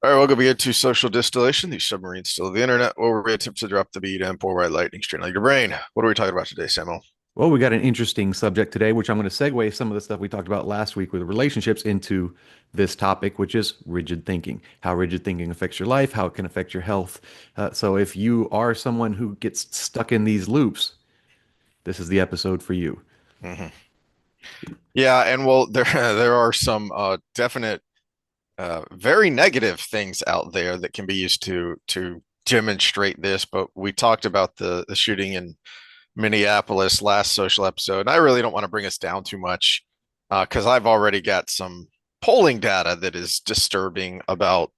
All right, welcome again to Social Distillation, the submarine still of the internet, where we attempt to drop the beat and pour white lightning straight out your brain. What are we talking about today, Samuel? Well, we got an interesting subject today, which I'm going to segue some of the stuff we talked about last week with relationships into this topic, which is rigid thinking. How rigid thinking affects your life, how it can affect your health. So if you are someone who gets stuck in these loops, this is the episode for you. Hmm. Yeah, and well, there there are some definite, very negative things out there that can be used to demonstrate this. But we talked about the shooting in Minneapolis last social episode, and I really don't want to bring us down too much because I've already got some polling data that is disturbing about.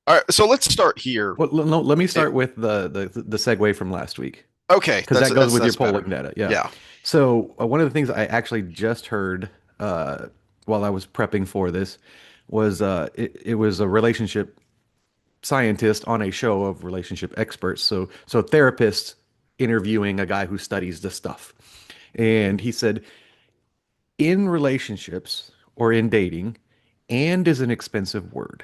All right, so let's start here. Well, no, let me It, start with the segue from last week, okay, because that goes with your that's better. polling data. Yeah. Yeah. So one of the things I actually just heard uh, while I was prepping for this was it was a relationship scientist on a show of relationship experts. So therapists interviewing a guy who studies this stuff. And he said, in relationships or in dating, and is an expensive word.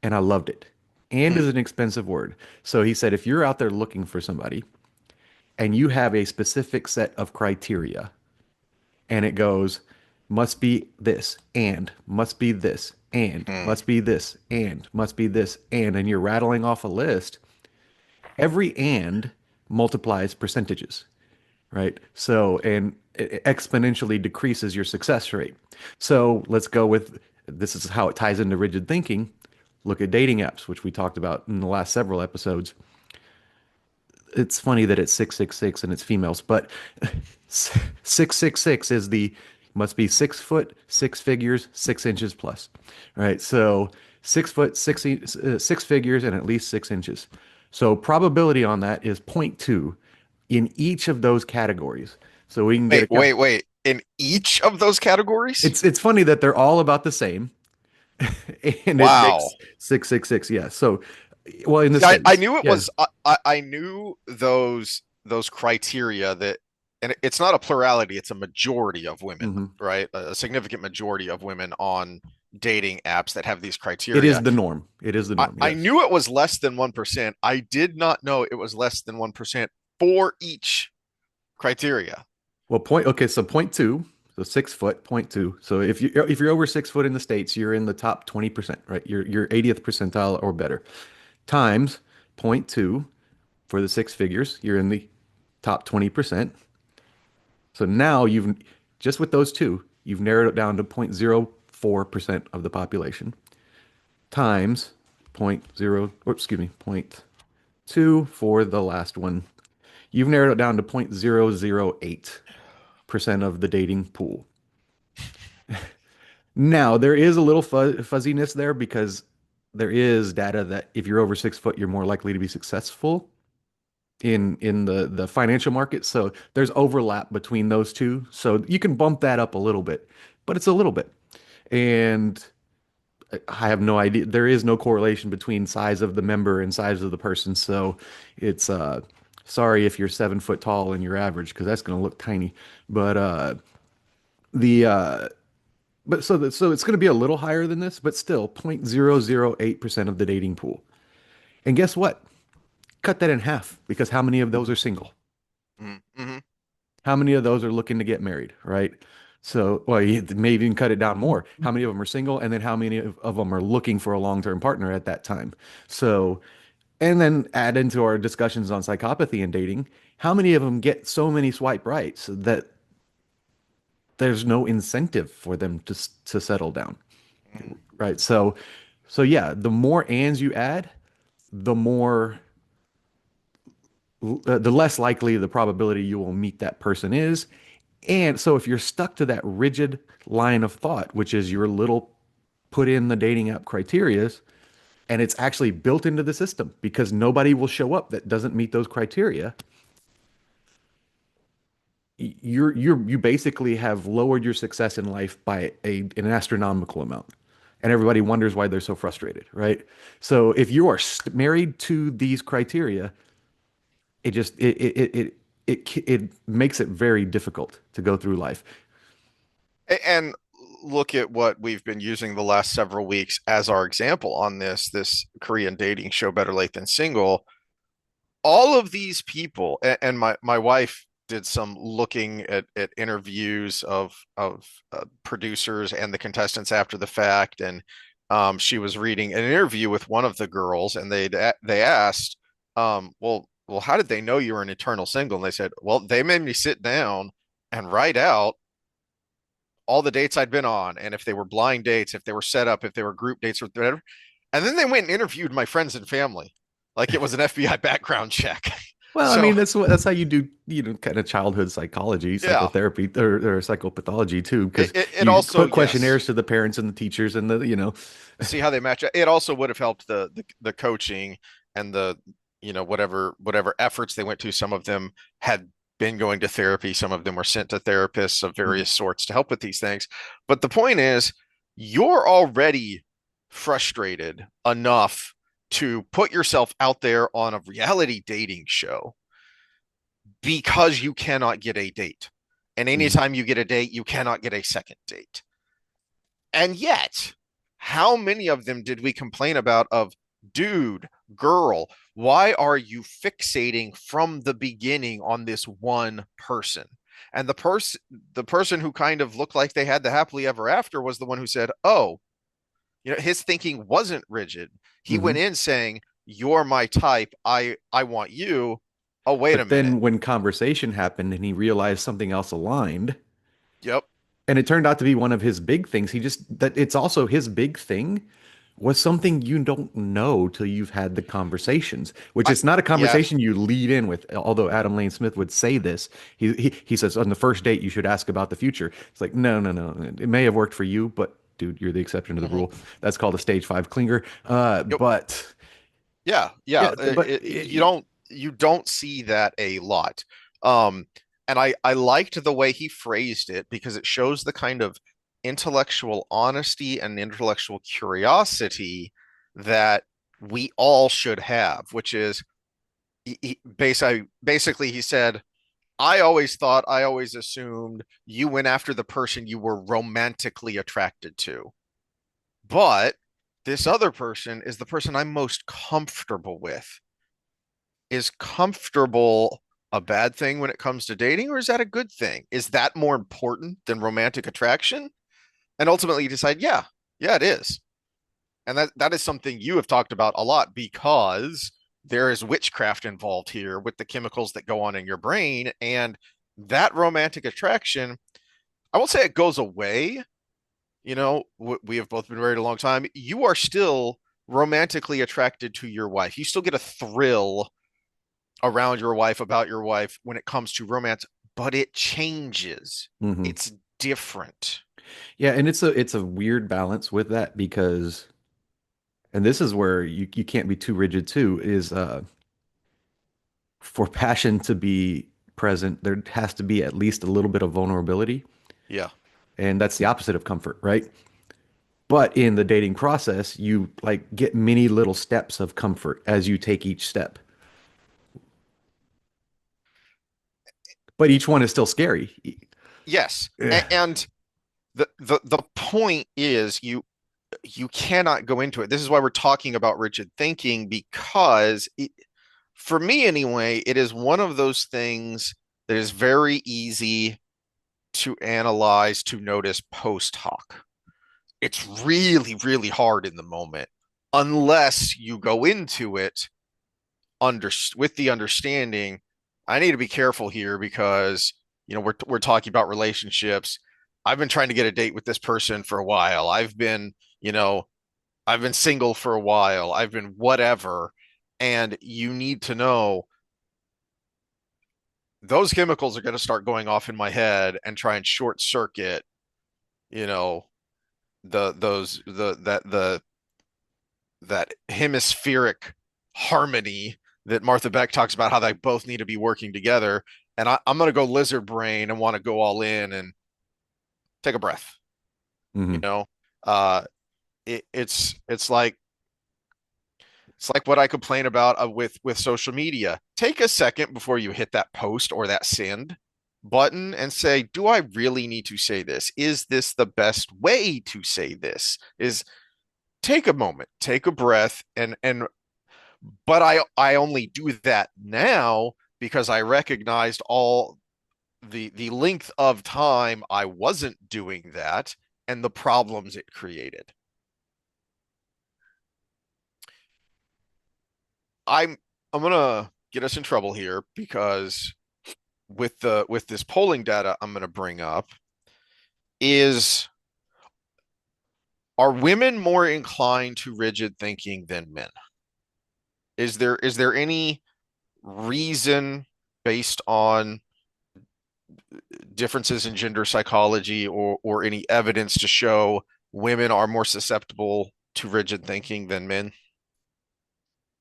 And I loved it. And Hmm. is an expensive word. So he said, if you're out there looking for somebody and you have a specific set of criteria, and it goes, must be this, and must be this, and Hmm. must be this, and must be this, and you're rattling off a list, every and multiplies percentages, right? So, and it exponentially decreases your success rate. So let's go with this is how it ties into rigid thinking. Look at dating apps, which we talked about in the last several episodes. It's funny that it's 666 and it's females, but 666 is the must be 6 foot, six figures, 6 inches plus, right? So 6 foot, six figures, and at least 6 inches. So probability on that is zero point 0.2 in each of those categories. So we can get Wait, a count. wait, wait. In each of those categories? It's funny that they're all about the same, and it Wow. makes 666. Yeah. So, well, in the See, I states, knew it yeah. was I knew those criteria that, and it's not a plurality, it's a majority of women, Hmm. right? A significant majority of women on dating apps that have these It is criteria. the norm. It is the norm. I Yes. knew it was less than 1%. I did not know it was less than 1% for each criteria. Well, point. Okay, so point two. So 6 foot, point two. So if you're over 6 foot in the States, you're in the top 20%, right? You're 80th percentile or better. Times point two for the six figures, you're in the top 20%. So now you've just with those two, you've narrowed it down to 0.04% of the population. Times point zero, or excuse me, point two for the last one. You've narrowed it down to 0.008% of the dating pool. Now, there is a little fuzziness there because there is data that if you're over 6 foot, you're more likely to be successful in the financial market. So there's overlap between those two. So you can bump that up a little bit, but it's a little bit. And I have no idea. There is no correlation between size of the member and size of the person. So it's sorry if you're 7 foot tall and you're average because that's going to look tiny. But the so it's going to be a little higher than this, but still 0.008% of the dating pool. And guess what? Cut that in half because how many of those are single? Mm-hmm. How many of those are looking to get married, right? So, well, you may even cut it down more. How many of them are single? And then how many of them are looking for a long-term partner at that time? So, and then add into our discussions on psychopathy and dating, how many of them get so many swipe rights that there's no incentive for them to settle down, right? So yeah, the more ands you add, the more the less likely the probability you will meet that person is. And so if you're stuck to that rigid line of thought, which is your little put in the dating app criterias, and it's actually built into the system because nobody will show up that doesn't meet those criteria, you basically have lowered your success in life by an astronomical amount. And everybody wonders why they're so frustrated, right? So if you are married to these criteria, it just it makes it very difficult to go through life. And look at what we've been using the last several weeks as our example on this Korean dating show, Better Late Than Single. All of these people, and my wife did some looking at interviews of producers and the contestants after the fact, and she was reading an interview with one of the girls, and they asked, well, how did they know you were an eternal single? And they said, well, they made me sit down and write out all the dates I'd been on, and if they were blind dates, if they were set up, if they were group dates, or whatever. And then they went and interviewed my friends and family, like it was an FBI background check. Well, I So mean, that's how you do, kind of childhood psychology, yeah, psychotherapy, or psychopathology too, because it you also, put yes, questionnaires to the parents and the teachers and the. see how they match. It also would have helped the coaching and the whatever efforts they went to. Some of them had been going to therapy. Some of them were sent to therapists of Mhm. various sorts to help with these things. But the point is, you're already frustrated enough to put yourself out there on a reality dating show because you cannot get a date. And Mhm. anytime you get a date, you cannot get a second date. And yet, how many of them did we complain about of dude, girl, why are you fixating from the beginning on this one person? And the person who kind of looked like they had the happily ever after was the one who said, "Oh, his thinking wasn't rigid. He went Mhm. in saying, "You're my type. I want you." Oh, wait a But minute. then when conversation happened and he realized something else aligned, Yep. and it turned out to be one of his big things, that it's also his big thing was something you don't know till you've had the conversations, which I is not a Yeah. conversation you lead in with. Although Adam Lane Smith would say this, he says on the first date you should ask about the future. It's like no, no, no. It may have worked for you, but dude, you're the exception to the Mhm. rule. That's called a stage five clinger. Yep. But Yeah, yeah. yeah, but You don't see that a lot. Um, and I liked the way he phrased it because it shows the kind of intellectual honesty and intellectual curiosity that we all should have, which is basically he said, I always assumed you went after the person you were romantically attracted to. But this other person is the person I'm most comfortable with. Is comfortable a bad thing when it comes to dating, or is that a good thing? Is that more important than romantic attraction? And ultimately you decide, yeah, yeah, it is. And that is something you have talked about a lot because there is witchcraft involved here with the chemicals that go on in your brain. And that romantic attraction, I won't say it goes away. We have both been married a long time. You are still romantically attracted to your wife. You still get a thrill around your wife, about your wife when it comes to romance, but it changes. mhm. It's different. Yeah, and it's a weird balance with that because, and this is where you can't be too rigid too, is for passion to be present, there has to be at least a little bit of vulnerability. Yeah. And that's the opposite of comfort, right? But in the dating process, you like get many little steps of comfort as you take each step. But each one is still scary. Yes. Yeah. And the point is you cannot go into it. This is why we're talking about rigid thinking because for me anyway, it is one of those things that is very easy to analyze, to notice post hoc. It's really, really hard in the moment unless you go into it with the understanding I need to be careful here because we're talking about relationships. I've been trying to get a date with this person for a while. You know, I've been single for a while. I've been whatever. And you need to know those chemicals are going to start going off in my head and try and short circuit, you know, the those the that hemispheric harmony that Martha Beck talks about how they both need to be working together. And I'm going to go lizard brain and want to go all in and take a breath. You Hmm. know, uh, it's like what I complain about with social media. Take a second before you hit that post or that send. button and say, do I really need to say this? Is this the best way to say this? Is take a moment, take a breath, and but I only do that now because I recognized all the length of time I wasn't doing that and the problems it created. I'm I'm gonna get us in trouble here because with this polling data I'm gonna bring up is, are women more inclined to rigid thinking than men? Is there any reason based on differences in gender psychology or any evidence to show women are more susceptible to rigid thinking than men?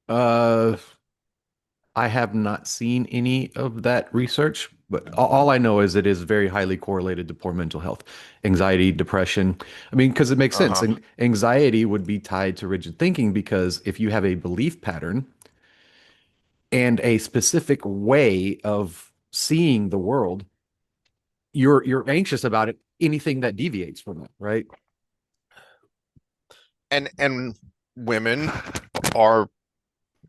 Uh, I have not seen any of that research, but all I know is it is very highly correlated to poor mental health, anxiety, depression. I mean, because it makes sense. Uh-huh. Anxiety would be tied to rigid thinking because if you have a belief pattern and a specific way of seeing the world, you're anxious about it, anything that deviates from that, right? And women are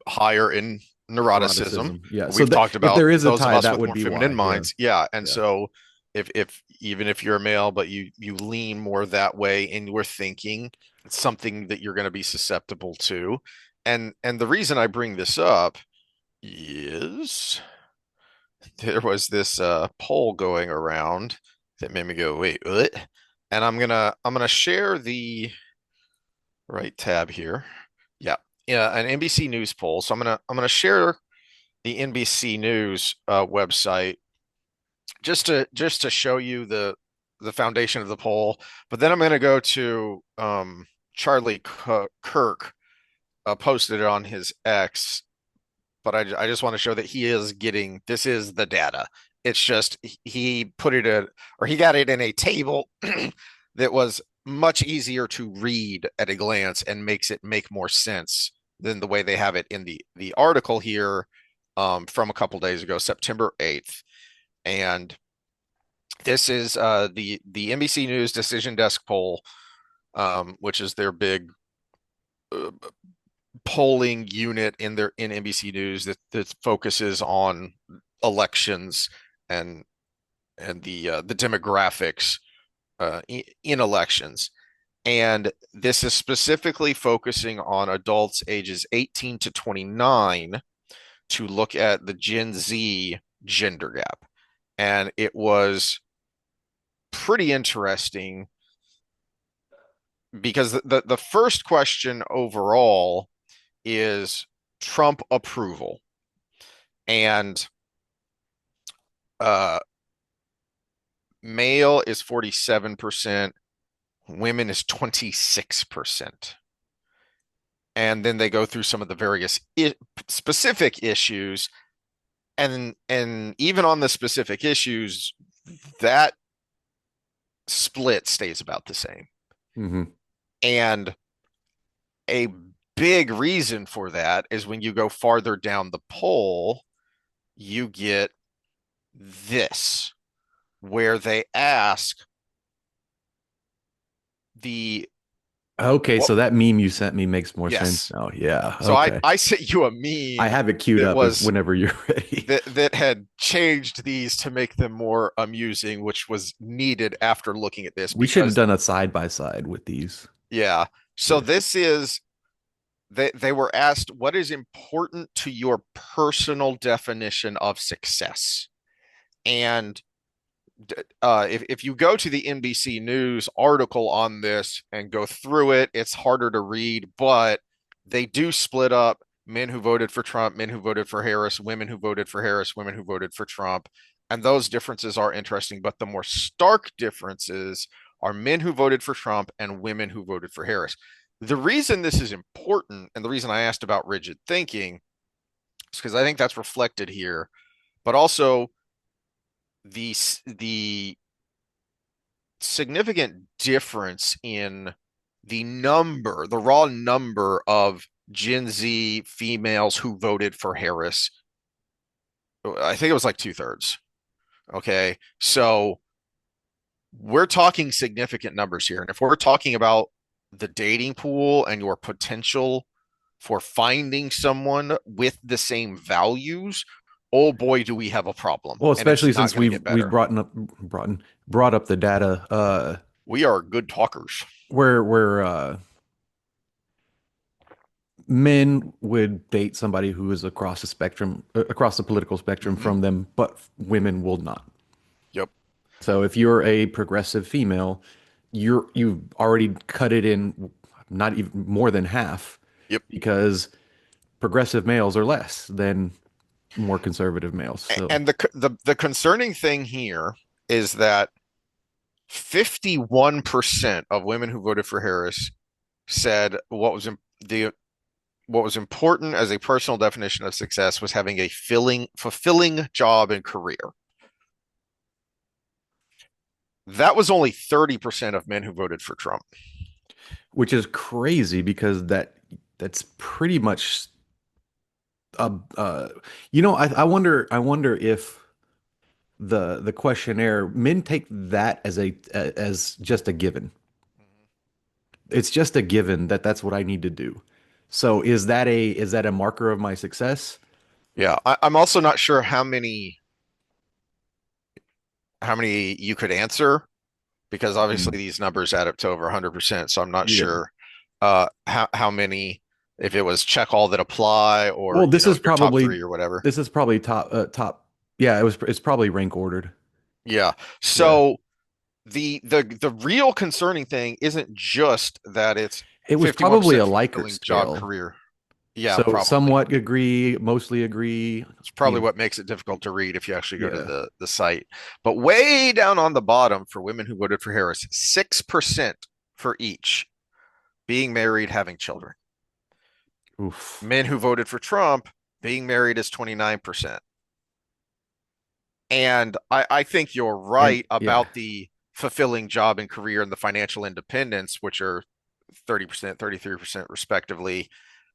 higher in neuroticism. Neuroticism. Yeah. So We've that talked if about there is a those of tie, us that with would more be feminine why. Yeah. minds. Yeah. And Yeah. so if even if you're a male, but you lean more that way in your thinking, it's something that you're going to be susceptible to. And the reason I bring this up is there was this poll going around that made me go, wait, what? And I'm gonna share the right tab here. Yeah. Yeah, an NBC News poll. So I'm gonna share the NBC News website just to show you the foundation of the poll. But then I'm gonna go to Charlie Kirk posted it on his X. But I just want to show that he is getting, this is the data. It's just he put it in, or he got it in a table that was much easier to read at a glance and makes it make more sense than the way they have it in the article here from a couple days ago, September 8th. And this is the NBC News Decision Desk poll, which is their big uh, polling unit in NBC News that focuses on elections and the demographics in elections. And this is specifically focusing on adults ages 18 to 29 to look at the Gen Z gender gap. And it was pretty interesting because the first question overall is Trump approval. And uh, male is 47%, women is 26%. And then they go through some of the various specific issues. And even on the specific issues, that split stays about the same. Hmm. And a big reason for that is when you go farther down the poll, you get this, where they ask the Okay, what so that meme you sent me makes more sense yes. now. Yeah. So I Okay. I sent you a I meme have it queued that up if was whenever you're ready. that had changed these to make them more amusing, which was needed after looking at this We should have because done a side by side with these. yeah. So Yeah. this is they were asked what is important to your personal definition of success. And if you go to the NBC News article on this and go through it, it's harder to read, but they do split up men who voted for Trump, men who voted for Harris, women who voted for Harris, women who voted for Trump. And those differences are interesting, but the more stark differences are men who voted for Trump and women who voted for Harris. The reason this is important and the reason I asked about rigid thinking is because I think that's reflected here, but also the significant difference in the raw number of Gen Z females who voted for Harris. I think it was like two-thirds. Okay. So we're talking significant numbers here. And if we're talking about the dating pool and your potential for finding someone with the same values, oh boy, do we have a problem. Well, And it's especially not since going to get we've better. brought up the data We are good talkers. where men would date somebody who is across the spectrum, across the political spectrum Hmm. from them, but women will not. Yep. So if you're a progressive female, you've already cut it in not even more than half Yep. because progressive males are less than more conservative males. So, And the concerning thing here is that 51% of women who voted for Harris said the what was important as a personal definition of success was having a fulfilling job and career. That was only 30% of men who voted for Trump. which is crazy because that's pretty much uh, uh I wonder if the questionnaire men take that as a as just a given. It's just a given that that's what I need to do. So is that a marker of my success? Yeah, I'm also not sure how many you could answer because Mm. obviously these numbers add up to over 100%. So I'm not Yeah. sure how many, if it was check all that apply or Well, your top three or whatever. this is probably top. Yeah, it's probably rank ordered. Yeah. Yeah. So the real concerning thing isn't just that it's It was probably 51% a Likert fulfilling job scale. career. Yeah, So probably. somewhat agree, mostly agree, It's you probably know. what makes it difficult to read if you actually go to Yeah. the site. But way down on the bottom for women who voted for Harris, 6% for each being married, having children. Oof. Men who voted for Trump, being married is 29%. And I think you're And right yeah. about the fulfilling job and career and the financial independence, which are 30%, 33% respectively.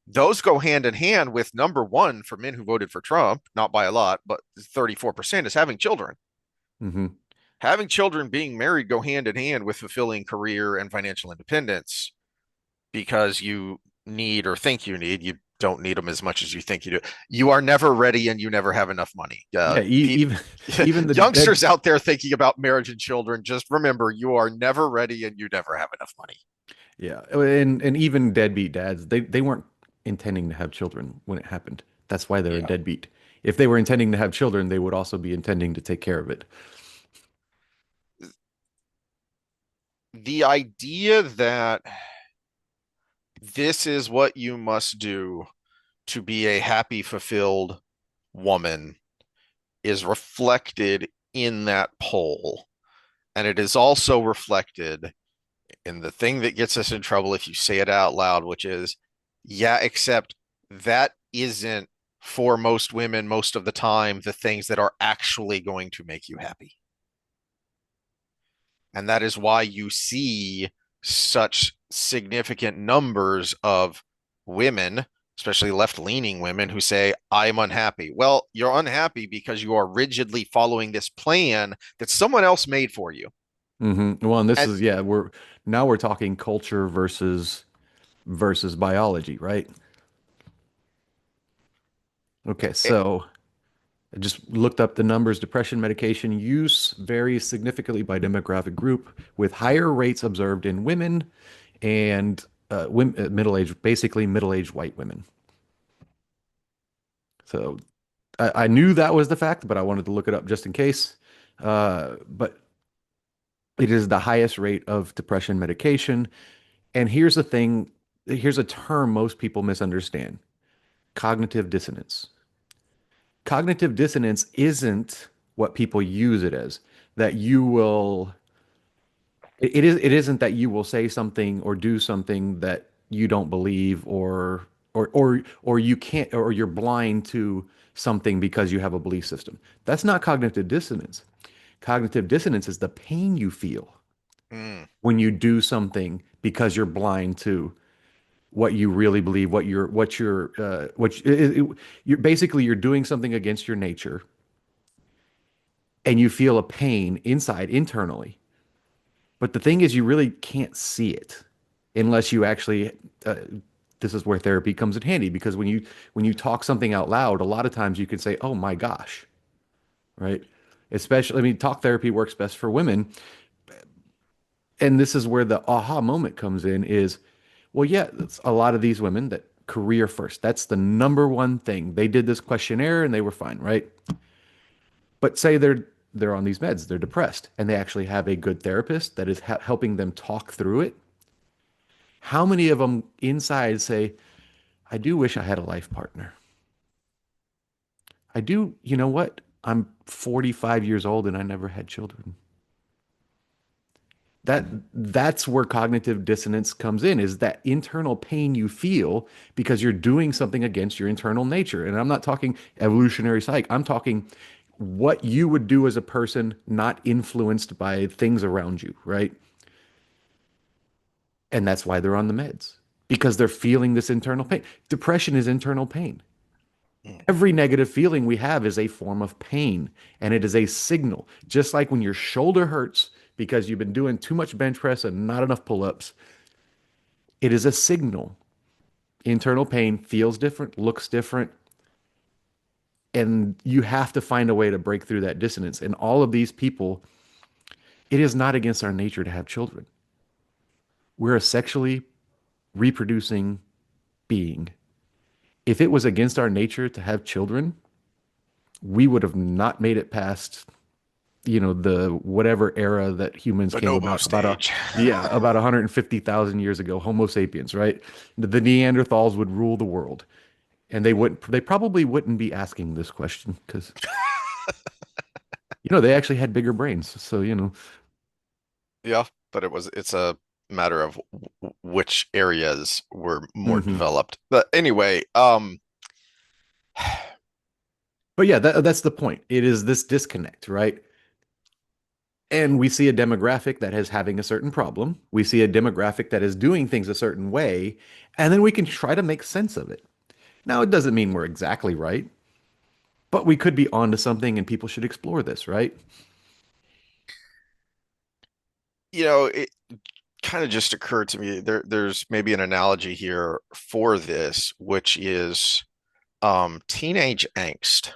Those go hand in hand with number one for men who voted for Trump, not by a lot, but 34% is having children. Hmm. Having children, being married go hand in hand with fulfilling career and financial independence because you need or think you need, you don't need them as much as you think you do. You are never ready and you never have enough money. Yeah, even even the dead Youngsters out there thinking about marriage and children, just remember you are never ready and you never have enough money. yeah, and even deadbeat dads, they weren't intending to have children when it happened. That's why they're a Yeah. deadbeat. If they were intending to have children, they would also be intending to take care of it. The idea that this is what you must do to be a happy, fulfilled woman is reflected in that poll. And it is also reflected in the thing that gets us in trouble if you say it out loud, which is, yeah, except that isn't for most women most of the time the things that are actually going to make you happy. And that is why you see such significant numbers of women, especially left leaning women, who say, I'm unhappy. Well, you're unhappy because you are rigidly following this plan that someone else made for you. Well, and this And is yeah, we're talking culture versus biology, right? Okay, it, so I just looked up the numbers. Depression medication use varies significantly by demographic group, with higher rates observed in women and middle-aged, basically middle-aged white women. So I knew that was the fact, but I wanted to look it up just in case. But it is the highest rate of depression medication. And here's the thing, here's a term most people misunderstand: cognitive dissonance. Cognitive dissonance isn't what people use it as, that you will it isn't that you will say something or do something that you don't believe or you can't or you're blind to something because you have a belief system. That's not cognitive dissonance. Cognitive dissonance is the pain you feel mm, when you do something because you're blind to what you really believe, you're basically you're doing something against your nature and you feel a pain inside internally. But the thing is, you really can't see it unless you actually. This is where therapy comes in handy because when you talk something out loud, a lot of times you can say, "Oh my gosh," right? Especially, I mean, talk therapy works best for women, and this is where the aha moment comes in. Is well, yeah, it's a lot of these women that career first. That's the number one thing. They did this questionnaire and they were fine, right? But say they're on these meds, they're depressed, and they actually have a good therapist that is helping them talk through it. How many of them inside say, I do wish I had a life partner. I do, you know what? I'm 45 years old and I never had children. That's where cognitive dissonance comes in, is that internal pain you feel because you're doing something against your internal nature. And I'm not talking evolutionary psych. I'm talking what you would do as a person not influenced by things around you, right? And that's why they're on the meds because they're feeling this internal pain. Depression is internal pain. Mm. Every negative feeling we have is a form of pain and it is a signal. Just like when your shoulder hurts because you've been doing too much bench press and not enough pull ups, it is a signal. Internal pain feels different, looks different, and you have to find a way to break through that dissonance. And all of these people, it is not against our nature to have children. We're a sexually reproducing being. If it was against our nature to have children, we would have not made it past, the whatever era that humans came Bonobo about a stage. yeah, about 150,000 years ago, Homo sapiens, right? The Neanderthals would rule the world, and they probably wouldn't be asking this question because they actually had bigger brains. So, Yeah, but it's a matter of which areas were more hmm developed. But anyway, But yeah, that's the point. It is this disconnect, right? And we see a demographic that is having a certain problem. We see a demographic that is doing things a certain way, and then we can try to make sense of it. Now, it doesn't mean we're exactly right, but we could be onto something and people should explore this, right? it kind of just occurred to me there's maybe an analogy here for this, which is teenage angst.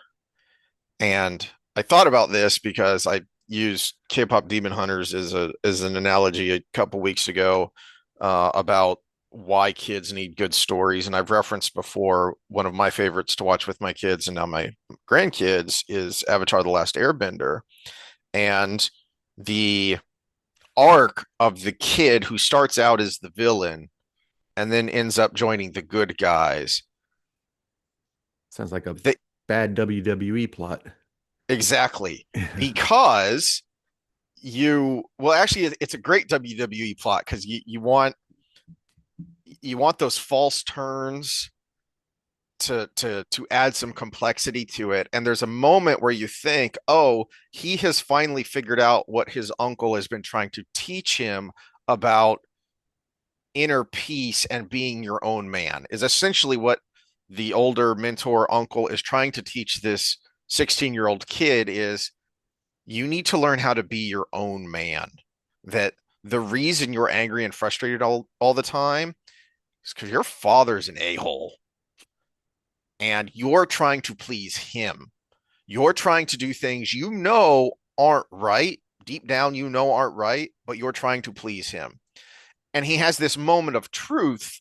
And I thought about this because I used K-pop Demon Hunters as an analogy a couple weeks ago about why kids need good stories. And I've referenced before one of my favorites to watch with my kids and now my grandkids is Avatar: The Last Airbender. And the arc of the kid who starts out as the villain and then ends up joining the good guys. Sounds like a They, bad WWE plot. exactly. Because well, actually it's a great WWE plot because you want those false turns to add some complexity to it. And there's a moment where you think, oh, he has finally figured out what his uncle has been trying to teach him about inner peace and being your own man, is essentially what the older mentor uncle is trying to teach this 16-year-old kid is you need to learn how to be your own man. That the reason you're angry and frustrated all the time is because your father's an a-hole and you're trying to please him. You're trying to do things aren't right. Deep down, aren't right, but you're trying to please him. And he has this moment of truth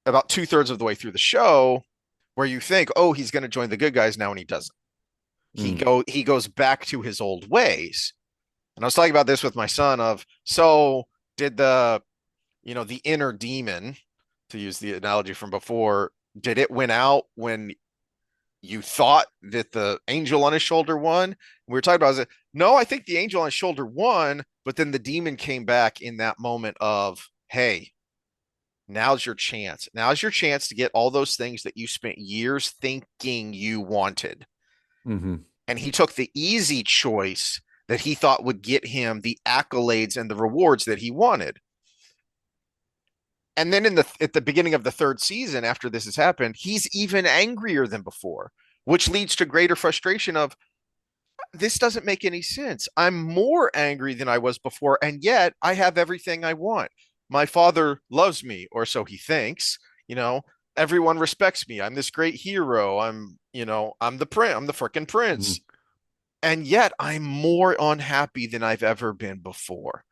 about 2/3 of the way through the show where you think, oh, he's going to join the good guys now, and he doesn't. Mm. He goes back to his old ways. And I was talking about this with my son of, so did the inner demon, to use the analogy from before, did it win out when you thought that the angel on his shoulder won? We were talking about, it. No, I think the angel on his shoulder won, but then the demon came back in that moment of, hey, now's your chance. Now's your chance to get all those things that you spent years thinking you wanted. hmm And he took the easy choice that he thought would get him the accolades and the rewards that he wanted. And then at the beginning of the third season, after this has happened, he's even angrier than before, which leads to greater frustration of, this doesn't make any sense. I'm more angry than I was before, and yet I have everything I want. My father loves me, or so he thinks. You know, everyone respects me. I'm this great hero. I'm the prince. I'm the frickin' Mhm. prince. And yet I'm more unhappy than I've ever been before.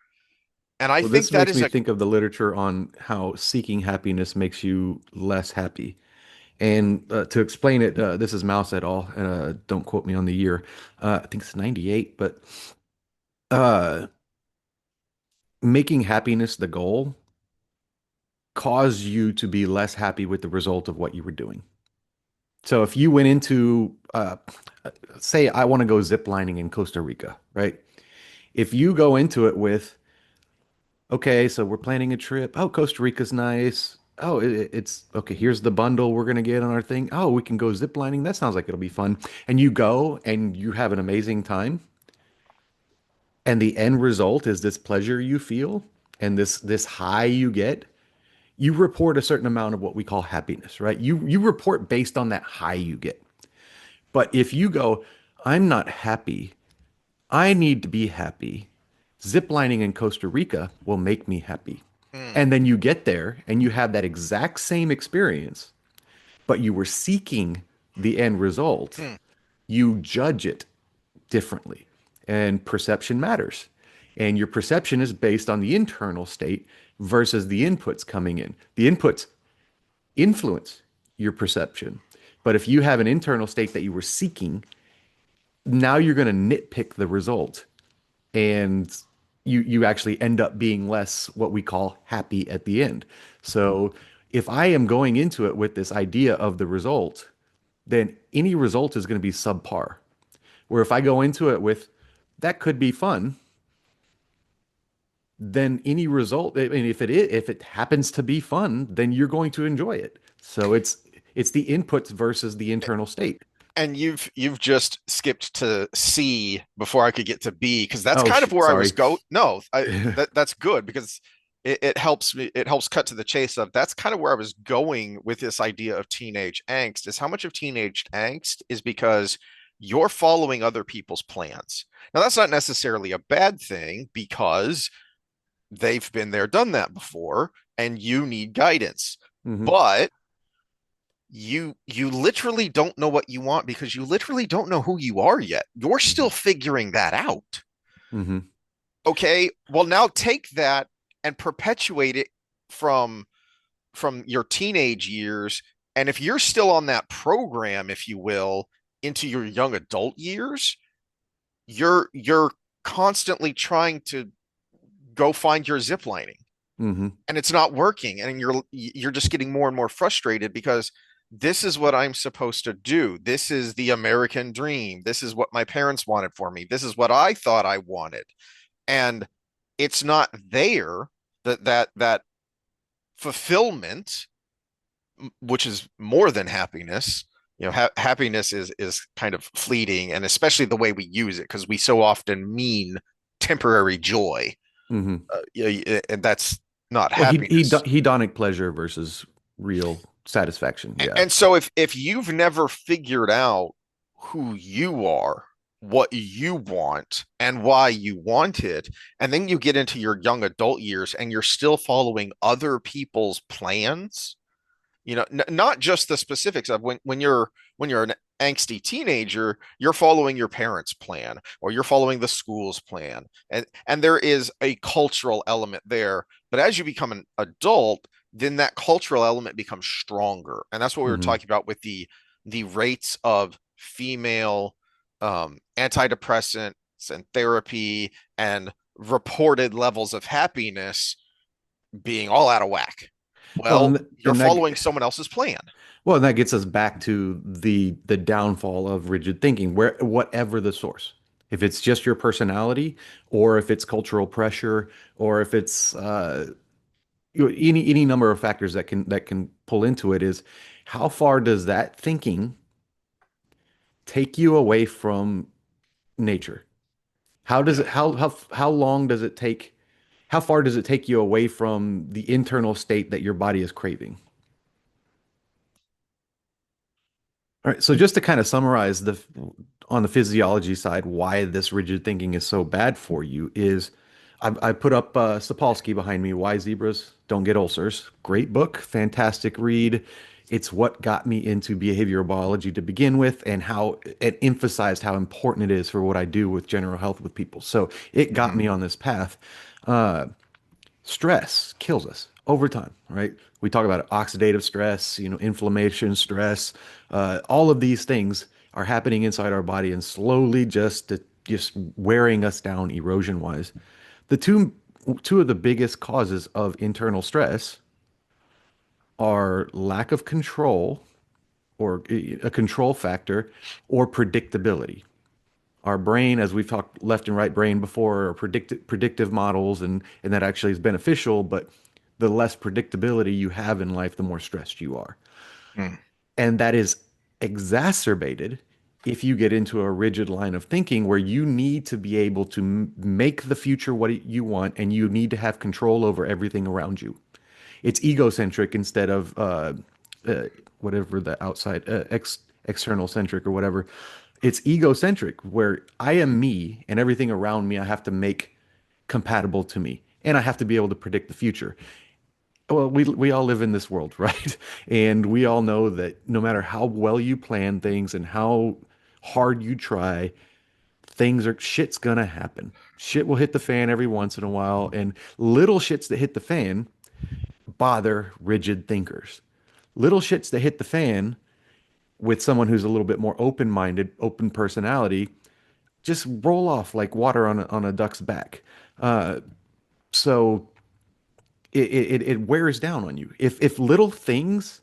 And I Well, think this that makes is me a think of the literature on how seeking happiness makes you less happy. And to explain it, this is Mouse et al. Don't quote me on the year. I think it's 98, but uh, making happiness the goal caused you to be less happy with the result of what you were doing. So if you went into, say, I want to go zip lining in Costa Rica, right? If you go into it with, okay, so we're planning a trip. Oh, Costa Rica's nice. Oh, it's okay. Here's the bundle we're gonna get on our thing. Oh, we can go zip lining. That sounds like it'll be fun. And you go and you have an amazing time. And the end result is this pleasure you feel and this high you get. You report a certain amount of what we call happiness, right? You report based on that high you get. But if you go, I'm not happy. I need to be happy. Ziplining in Costa Rica will make me happy. hmm, And then you get there and you have that exact same experience, but you were seeking the end result. hmm. You judge it differently. And perception matters. And your perception is based on the internal state versus the inputs coming in. The inputs influence your perception. But if you have an internal state that you were seeking, now you're going to nitpick the result and you actually end up being less what we call happy at the end. So if I am going into it with this idea of the result, then any result is going to be subpar. Where if I go into it with that could be fun, then any result, I mean, if it happens to be fun, then you're going to enjoy it. So it's the inputs versus the internal state. And you've just skipped to C before I could get to B because that's Oh, kind of where I was sorry. go. No, that's good because it helps me. It helps cut to the chase of that's kind of where I was going with this idea of teenage angst is how much of teenage angst is because you're following other people's plans. Now that's not necessarily a bad thing because they've been there, done that before, and you need guidance. Hmm. But you literally don't know what you want because you literally don't know who you are yet. You're still Hmm. figuring that out. Hmm. Okay, well now take that and perpetuate it from your teenage years, and if you're still on that program, if you will, into your young adult years, you're constantly trying to go find your zip lining Hmm. and it's not working and you're just getting more and more frustrated because this is what I'm supposed to do. This is the American dream. This is what my parents wanted for me. This is what I thought I wanted. And it's not there that fulfillment, which is more than happiness. Happiness is kind of fleeting, and especially the way we use it, because we so often mean temporary joy, Hmm. and that's not Well, happiness. hedonic pleasure versus real satisfaction. Yeah. And so if you've never figured out who you are, what you want, and why you want it, and then you get into your young adult years and you're still following other people's plans, not just the specifics of when you're an angsty teenager, you're following your parents' plan or you're following the school's plan. And there is a cultural element there. But as you become an adult, then that cultural element becomes stronger. And that's what we were Hmm. talking about with the rates of female antidepressants and therapy and reported levels of happiness being all out of whack. Well, Well, you're following someone else's plan. and that gets us back to the downfall of rigid thinking, where whatever the source, if it's just your personality, or if it's cultural pressure, or if it's any number of factors that can pull into it, is how far does that thinking take you away from nature? How does Yeah. it how long does it take? How far does it take you away from the internal state that your body is craving? All right, so just to kind of summarize the on the physiology side, why this rigid thinking is so bad for you is I put up Sapolsky behind me, Why Zebras Don't Get Ulcers. Great book, fantastic read. It's what got me into behavioral biology to begin with, and how it emphasized how important it is for what I do with general health with people. So it got Hmm. me on this path. Uh, Stress kills us over time, right? We talk about it, oxidative stress, inflammation, stress, all of these things are happening inside our body and slowly just wearing us down erosion wise. The two of the biggest causes of internal stress are lack of control or a control factor or predictability. Our brain, as we've talked left and right brain before, are predictive models, and that actually is beneficial, but the less predictability you have in life, the more stressed you are. And that is exacerbated if you get into a rigid line of thinking where you need to be able to make the future what you want, and you need to have control over everything around you. It's egocentric instead of uh, whatever the outside external centric or whatever. It's egocentric where I am me and everything around me I have to make compatible to me, and I have to be able to predict the future. Well, we all live in this world, right? And we all know that no matter how well you plan things and how hard you try, shit's gonna happen. Shit will hit the fan every once in a while, and little shits that hit the fan bother rigid thinkers. Little shits that hit the fan with someone who's a little bit more open-minded, open personality, just roll off like water on a duck's back. Uh, so it wears down on you. If little things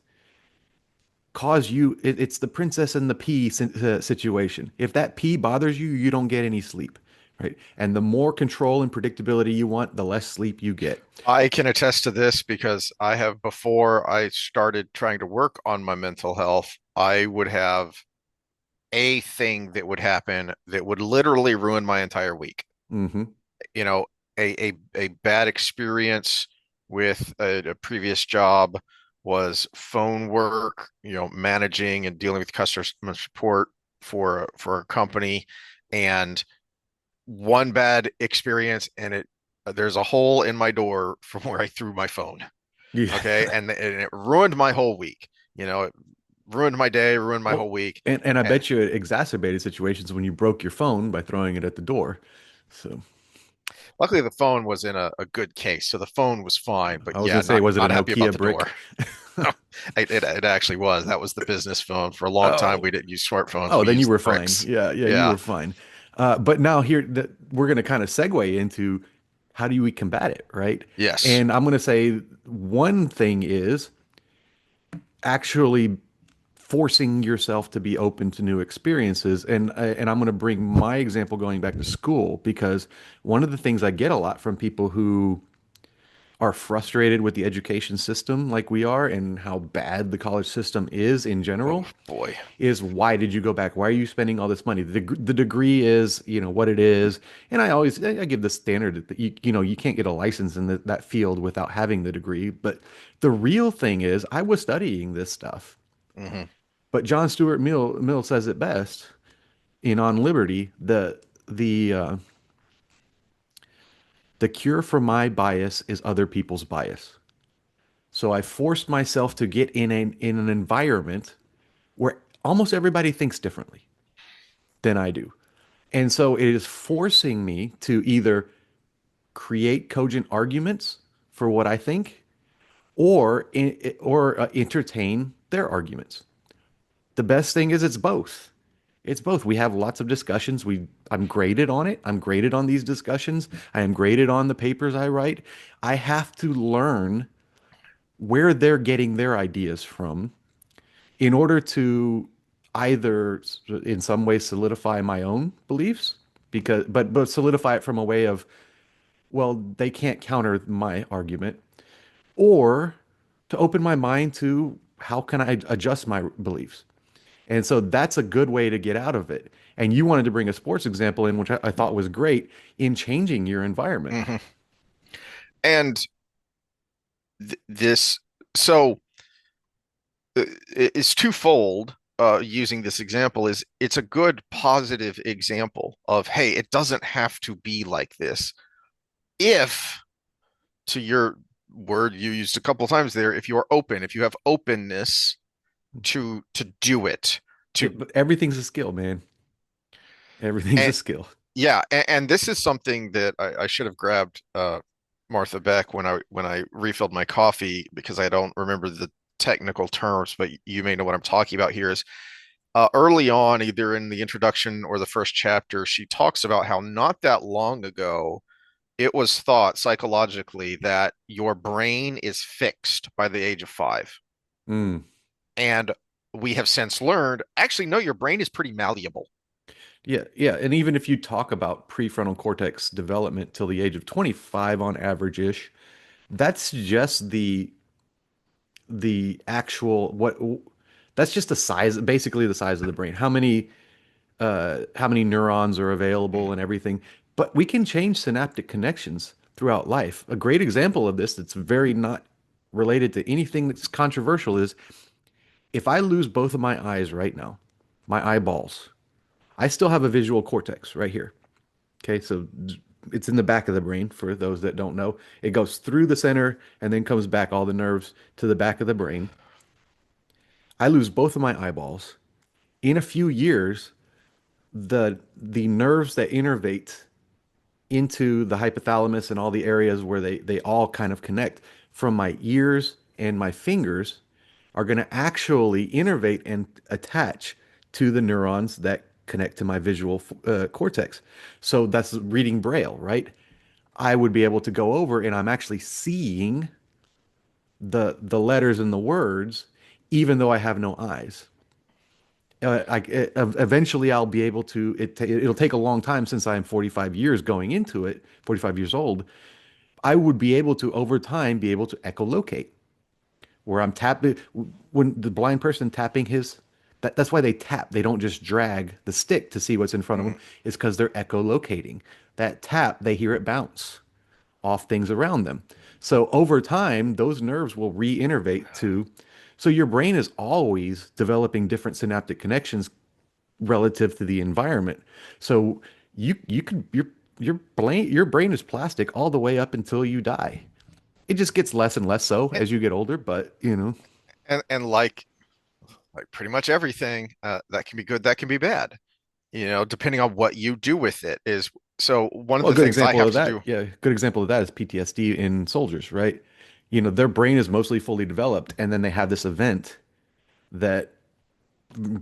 cause you, it's the princess and the pea situation. If that pea bothers you, you don't get any sleep, right? And the more control and predictability you want, the less sleep you get. I can attest to this because I have, before I started trying to work on my mental health, I would have a thing that would happen that would literally ruin my entire week. Hmm. You know, a bad experience with a previous job was phone work, managing and dealing with customer support for a company, and one bad experience, and there's a hole in my door from where I threw my phone. Yeah. Okay, and it ruined my whole week. It ruined my day, ruined my Well, whole week. and I And bet you it exacerbated situations when you broke your phone by throwing it at the door. So luckily, the phone was in a good case, so the phone was fine. But I was yeah, gonna say, not was it a not happy about Nokia the door. brick? It actually was. That was the business phone. For a long time, Oh, we didn't use smartphones. oh, We then you used the were fine. bricks. Yeah, yeah, you Yeah. were fine. But now here that we're going to kind of segue into how do we combat it, right? Yes. And I'm going to say one thing is actually forcing yourself to be open to new experiences. And I'm going to bring my example going back to school because one of the things I get a lot from people who are frustrated with the education system like we are and how bad the college system is in Oh general boy. is why did you go back? Why are you spending all this money? The degree is, what it is. And I give the standard that you can't get a license in that field without having the degree. But the real thing is I was studying this stuff. Hmm. But John Stuart Mill says it best in On Liberty, the the cure for my bias is other people's bias. So I forced myself to get in an environment where almost everybody thinks differently than I do. And so it is forcing me to either create cogent arguments for what I think or entertain their arguments. The best thing is it's both. It's both. We have lots of discussions. I'm graded on it. I'm graded on these discussions. I am graded on the papers I write. I have to learn where they're getting their ideas from in order to either in some way solidify my own beliefs because but solidify it from a way of, well, they can't counter my argument, or to open my mind to how can I adjust my beliefs. And so that's a good way to get out of it. And you wanted to bring a sports example in, which I thought was great in changing your environment. Hmm. And this, so it's twofold. using this example is it's a good positive example of, hey, it doesn't have to be like this. If, to your word you used a couple of times there, if you are open, if you have openness to do it, Yeah, to but everything's a skill, man. Everything's a and skill. yeah, and this is something that I should have grabbed Martha Beck when I refilled my coffee because I don't remember the technical terms, but you may know what I'm talking about here is early on, either in the introduction or the first chapter, she talks about how not that long ago it was thought psychologically that your brain is fixed by the age of 5. Mm. And we have since learned, actually, no, your brain is pretty malleable. Yeah, yeah. And even if you talk about prefrontal cortex development till the age of 25 on average-ish, that's just the actual what that's just the size, basically the size of the brain. How many neurons are available Mhm. and everything. But we can change synaptic connections throughout life. A great example of this that's very not related to anything that's controversial is if I lose both of my eyes right now, my eyeballs, I still have a visual cortex right here. Okay, so it's in the back of the brain for those that don't know. It goes through the center and then comes back all the nerves to the back of the brain. I lose both of my eyeballs. In a few years, the nerves that innervate into the hypothalamus and all the areas where they all kind of connect from my ears and my fingers are going to actually innervate and attach to the neurons that connect to my visual cortex. So that's reading Braille, right? I would be able to go over and I'm actually seeing the letters and the words, even though I have no eyes. Eventually I'll be able to, it'll take a long time since I'm 45 years going into it, 45 years old. I would be able to, over time, be able to echolocate where I'm tapping, when the blind person tapping that's why they tap. They don't just drag the stick to see what's in front of them. Mhm. It's because they're echolocating. That tap, they hear it bounce off things around them. So over time, those nerves will re-innervate to, so your brain is always developing different synaptic connections relative to the environment. So you could your brain is plastic all the way up until you die. It just gets less and less so And, as you get older, but you know. and like pretty much everything that can be good, that can be bad, depending on what you do with it is. So one of Well, a the good things I example have of to that, do. yeah, good example of that is PTSD in soldiers, right? You know, their brain is mostly fully developed, and then they have this event that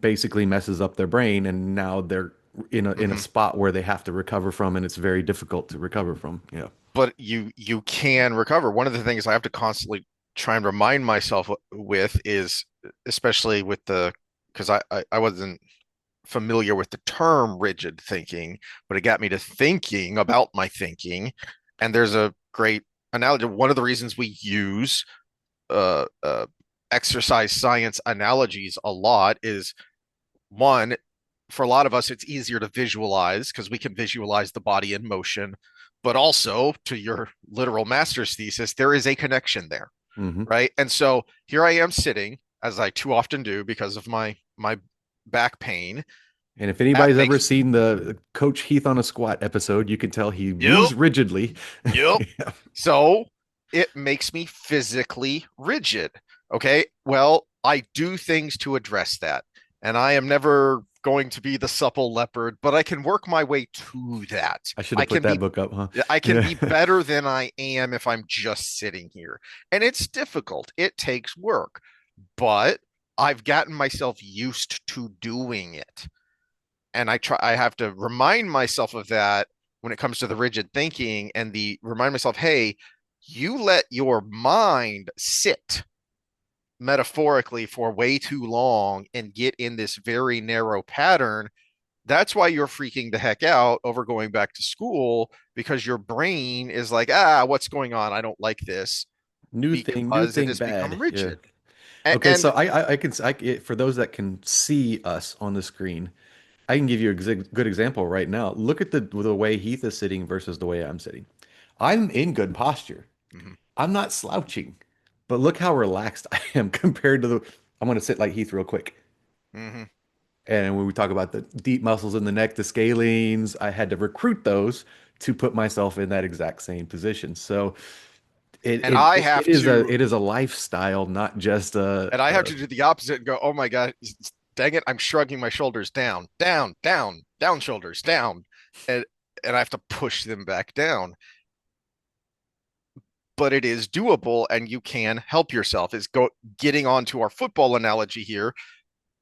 basically messes up their brain, and now they're in a Mhm. spot where they have to recover from, and it's very difficult to recover from. Yeah. But you can recover. One of the things I have to constantly try and remind myself with is, especially with the, because I wasn't familiar with the term rigid thinking, but it got me to thinking about my thinking. And there's a great analogy. One of the reasons we use uh, uh, exercise science analogies a lot is, one, for a lot of us, it's easier to visualize because we can visualize the body in motion. But also, to your literal master's thesis, there is a connection there, Hmm. right? And so here I am sitting, as I too often do because of my back pain. And if That anybody's ever makes seen the Coach Heath on a squat episode, you can tell he Yep, moves rigidly. yep. Yeah. So it makes me physically rigid. Okay. Well, I do things to address that. And I am never going to be the supple leopard, but I can work my way to that. I should I have put can that be book up, huh? I can Yeah. be better than I am if I'm just sitting here. And it's difficult. It takes work, but I've gotten myself used to doing it. And I have to remind myself of that when it comes to the rigid thinking and the remind myself, hey, you let your mind sit metaphorically for way too long and get in this very narrow pattern. That's why you're freaking the heck out over going back to school, because your brain is like, what's going on? I don't like this, New because it thing, has become bad. Yeah. rigid. Okay, so And for those that can see us on the screen, I can give you a good example right now. Look at the way Heath is sitting versus the way I'm sitting. I'm in good posture. Mhm. I'm not slouching, but look how relaxed I am compared to the. I'm going to sit like Heath real quick. Hmm. And when we talk about the deep muscles in the neck, the scalenes, I had to recruit those to put myself in that exact same position. So it And it I it, have it is a to, it is a lifestyle, not just and I have to do the opposite and go, oh my God, dang it, I'm shrugging my shoulders down, down, down, down shoulders, down. And I have to push them back down. But it is doable and you can help yourself. Is go getting onto our football analogy here.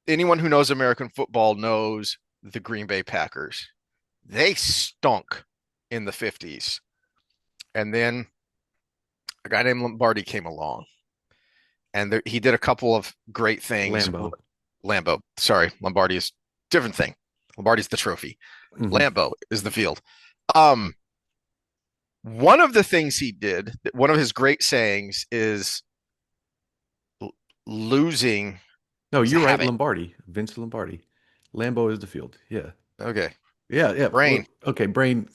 Anyone who knows American football knows the Green Bay Packers. They stunk in the 50s. And then a guy named Lombardi came along and he did a couple of great things. Lambo. Lambeau, sorry, Lombardi is different thing. Lombardi's the trophy. Hmm. Lambeau is the field. Um, One of the things he did, one of his great sayings is losing No, is a you're right. habit. Lombardi, Vince Lombardi. Lambo is the field. Yeah. Okay, Yeah, yeah. brain, Okay, brain.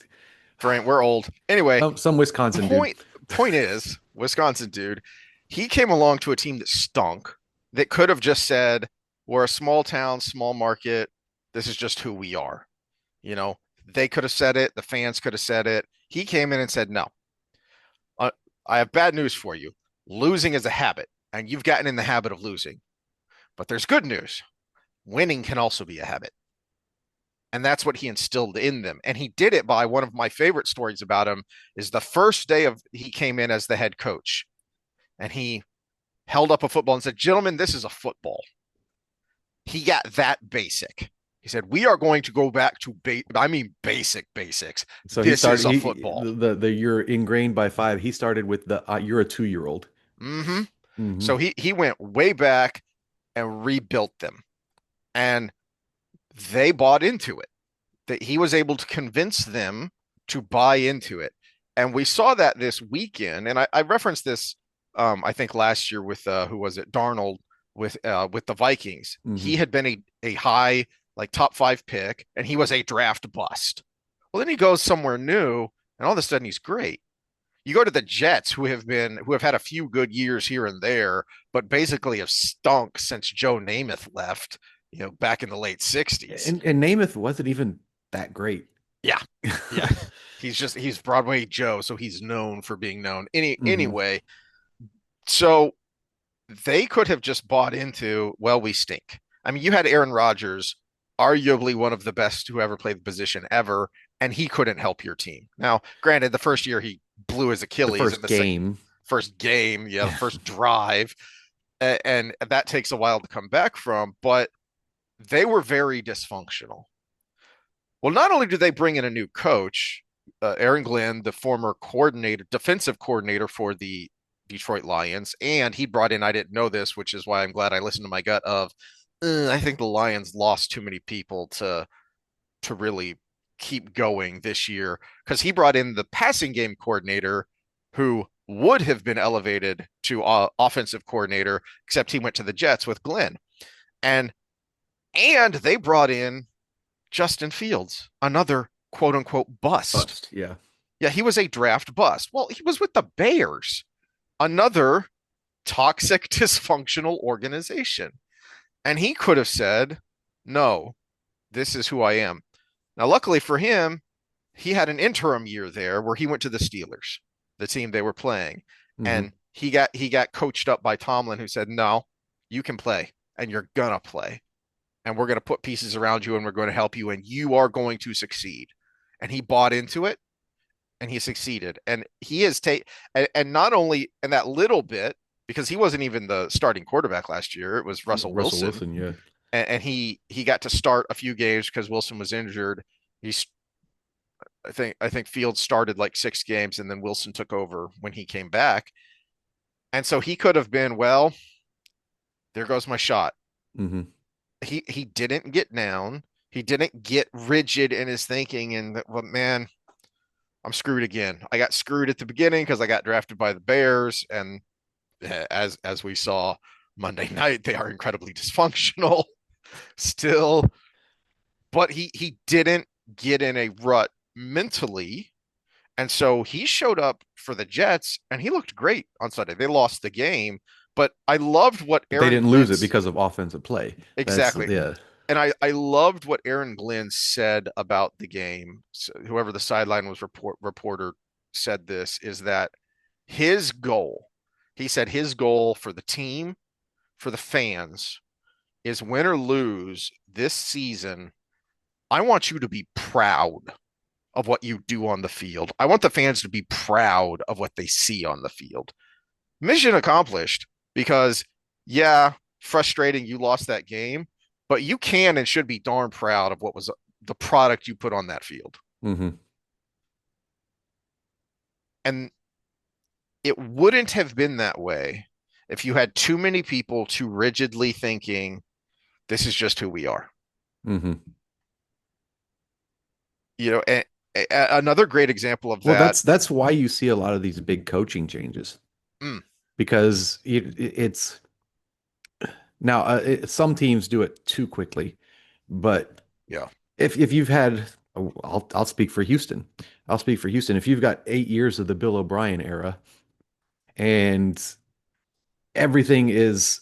we're old. Anyway, Some Wisconsin dude. point point is, Wisconsin dude, he came along to a team that stunk, that could have just said, "We're a small town, small market. This is just who we are." You know, they could have said it. The fans could have said it. He came in and said, "No, uh, I have bad news for you. Losing is a habit, and you've gotten in the habit of losing. But there's good news. Winning can also be a habit." And that's what he instilled in them. And he did it by one of my favorite stories about him is the first day of he came in as the head coach and he held up a football and said, "Gentlemen, this is a football." He got that basic. He said, "We are going to go back to basic basics. So he This started is a he football." the you're ingrained by five. He started with the you're a 2-year-old. Mm-hmm. Hmm. So he went way back and rebuilt them. And they bought into it. That he was able to convince them to buy into it. And we saw that this weekend. And I referenced this, I think last year with who was it, Darnold with the Vikings. Hmm. He had been a high like top five pick, and he was a draft bust. Well, then he goes somewhere new, and all of a sudden he's great. You go to the Jets, who have had a few good years here and there, but basically have stunk since Joe Namath left. Back in the late '60s. And Namath wasn't even that great. Yeah, yeah. He's Broadway Joe, so he's known for being known. Hmm. Anyway, so they could have just bought into, well, we stink. I mean, you had Aaron Rodgers, arguably one of the best who ever played the position ever, and he couldn't help your team. Now, granted, the first year he blew his The Achilles in first the game. first game, yeah, the Yeah. first drive, and that takes a while to come back from, but they were very dysfunctional. Well, not only do they bring in a new coach, Aaron Glenn, the former defensive coordinator for the Detroit Lions, and he brought in, I didn't know this, which is why I'm glad I listened to my gut of, I think the Lions lost too many people to really keep going this year because he brought in the passing game coordinator who would have been elevated to offensive coordinator, except he went to the Jets with Glenn. And they brought in Justin Fields, another quote unquote bust. Bust. Yeah. Yeah, he was a draft bust. Well, he was with the Bears, another toxic, dysfunctional organization. And he could have said, "No, this is who I am." Now, luckily for him, he had an interim year there where he went to the Steelers, the team they were playing. Hmm. And he got coached up by Tomlin, who said, "No, you can play and you're gonna play. And we're going to put pieces around you and we're going to help you and you are going to succeed." And he bought into it and he succeeded. And he is and not only in that little bit, because he wasn't even the starting quarterback last year, it was Russell Russell Wilson. Wilson. Yeah. And he got to start a few games because Wilson was injured. He's I think Fields started like 6 games and then Wilson took over when he came back. And so he could have been, well, there goes my shot. Hmm. He didn't get down. He didn't get rigid in his thinking, and well, man, I'm screwed again. I got screwed at the beginning because I got drafted by the Bears, and as we saw Monday night, they are incredibly dysfunctional still. But he didn't get in a rut mentally, and so he showed up for the Jets, and he looked great on Sunday. They lost the game, But I loved what But they Aaron didn't lose it Glenn's because of offensive play. That's exactly. yeah. And I loved what Aaron Glenn said about the game. So whoever the sideline was reporter said this is that his goal, he said his goal for the team, for the fans, is win or lose this season. I want you to be proud of what you do on the field. I want the fans to be proud of what they see on the field. Mission accomplished because, yeah, frustrating you lost that game, but you can and should be darn proud of what was the product you put on that field. Hmm. And it wouldn't have been that way if you had too many people too rigidly thinking this is just who we are. Hmm. You know, and another great example of Well, that. that's why you see a lot of these big coaching changes Mm, because it's now some teams do it too quickly, but yeah, if you've had, oh, I'll speak for Houston. I'll speak for Houston. If you've got 8 years of the Bill O'Brien era and everything is,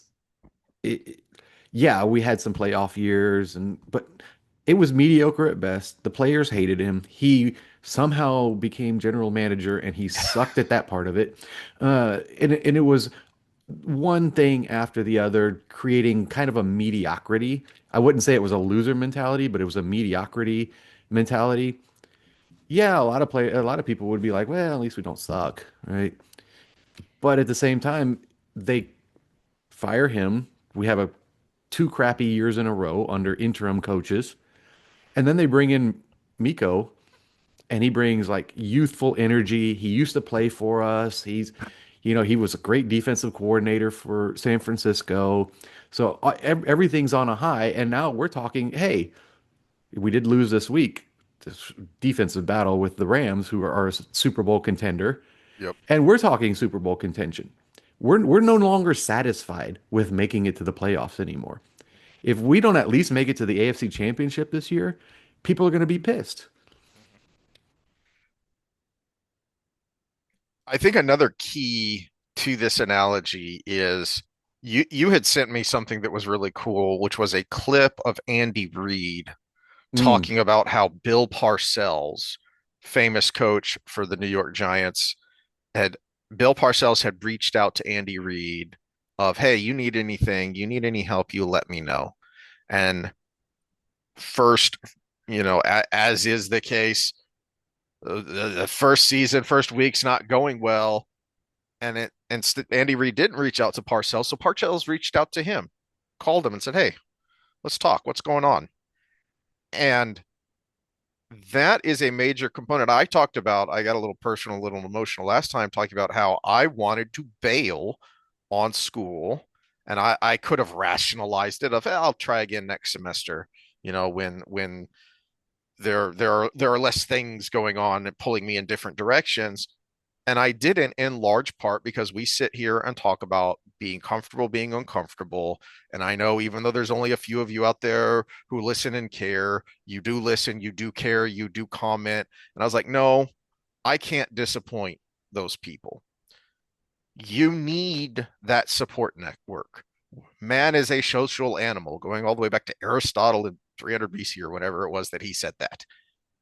it, yeah, we had some playoff years but it was mediocre at best. The players hated him. He somehow became general manager and he sucked at that part of it. And it was one thing after the other, creating kind of a mediocrity. I wouldn't say it was a loser mentality, but it was a mediocrity mentality. Yeah, a lot of people would be like, well, at least we don't suck, right? But at the same time, they fire him. We have a two crappy years in a row under interim coaches. And then they bring in Miko and he brings like youthful energy. He used to play for us. He was a great defensive coordinator for San Francisco. So everything's on a high. And now we're talking, hey, we did lose this week, this defensive battle with the Rams, who are a Super Bowl contender. yep. And we're talking Super Bowl contention. We're no longer satisfied with making it to the playoffs anymore. If we don't at least make it to the AFC Championship this year, people are going to be pissed. I think another key to this analogy is you had sent me something that was really cool, which was a clip of Andy Reid Mm, talking about how Bill Parcells, famous coach for the New York Giants, had Bill Parcells had reached out to Andy Reid of, hey, you need anything, you need any help, you let me know. And first, as is the case, the first season, first week's not going well, and Andy Reid didn't reach out to Parcells, so Parcells reached out to him, called him, and said, "Hey, let's talk. What's going on?" And that is a major component. I talked about. I got a little personal, a little emotional last time talking about how I wanted to bail on school, and I could have rationalized it of, I'll try again next semester. When there are less things going on and pulling me in different directions. And I didn't in large part because we sit here and talk about being comfortable, being uncomfortable. And I know even though there's only a few of you out there who listen and care, you do listen, you do care, you do comment. And I was like, no, I can't disappoint those people. You need that support network. Man is a social animal, going all the way back to Aristotle in 300 BC or whatever it was that he said that.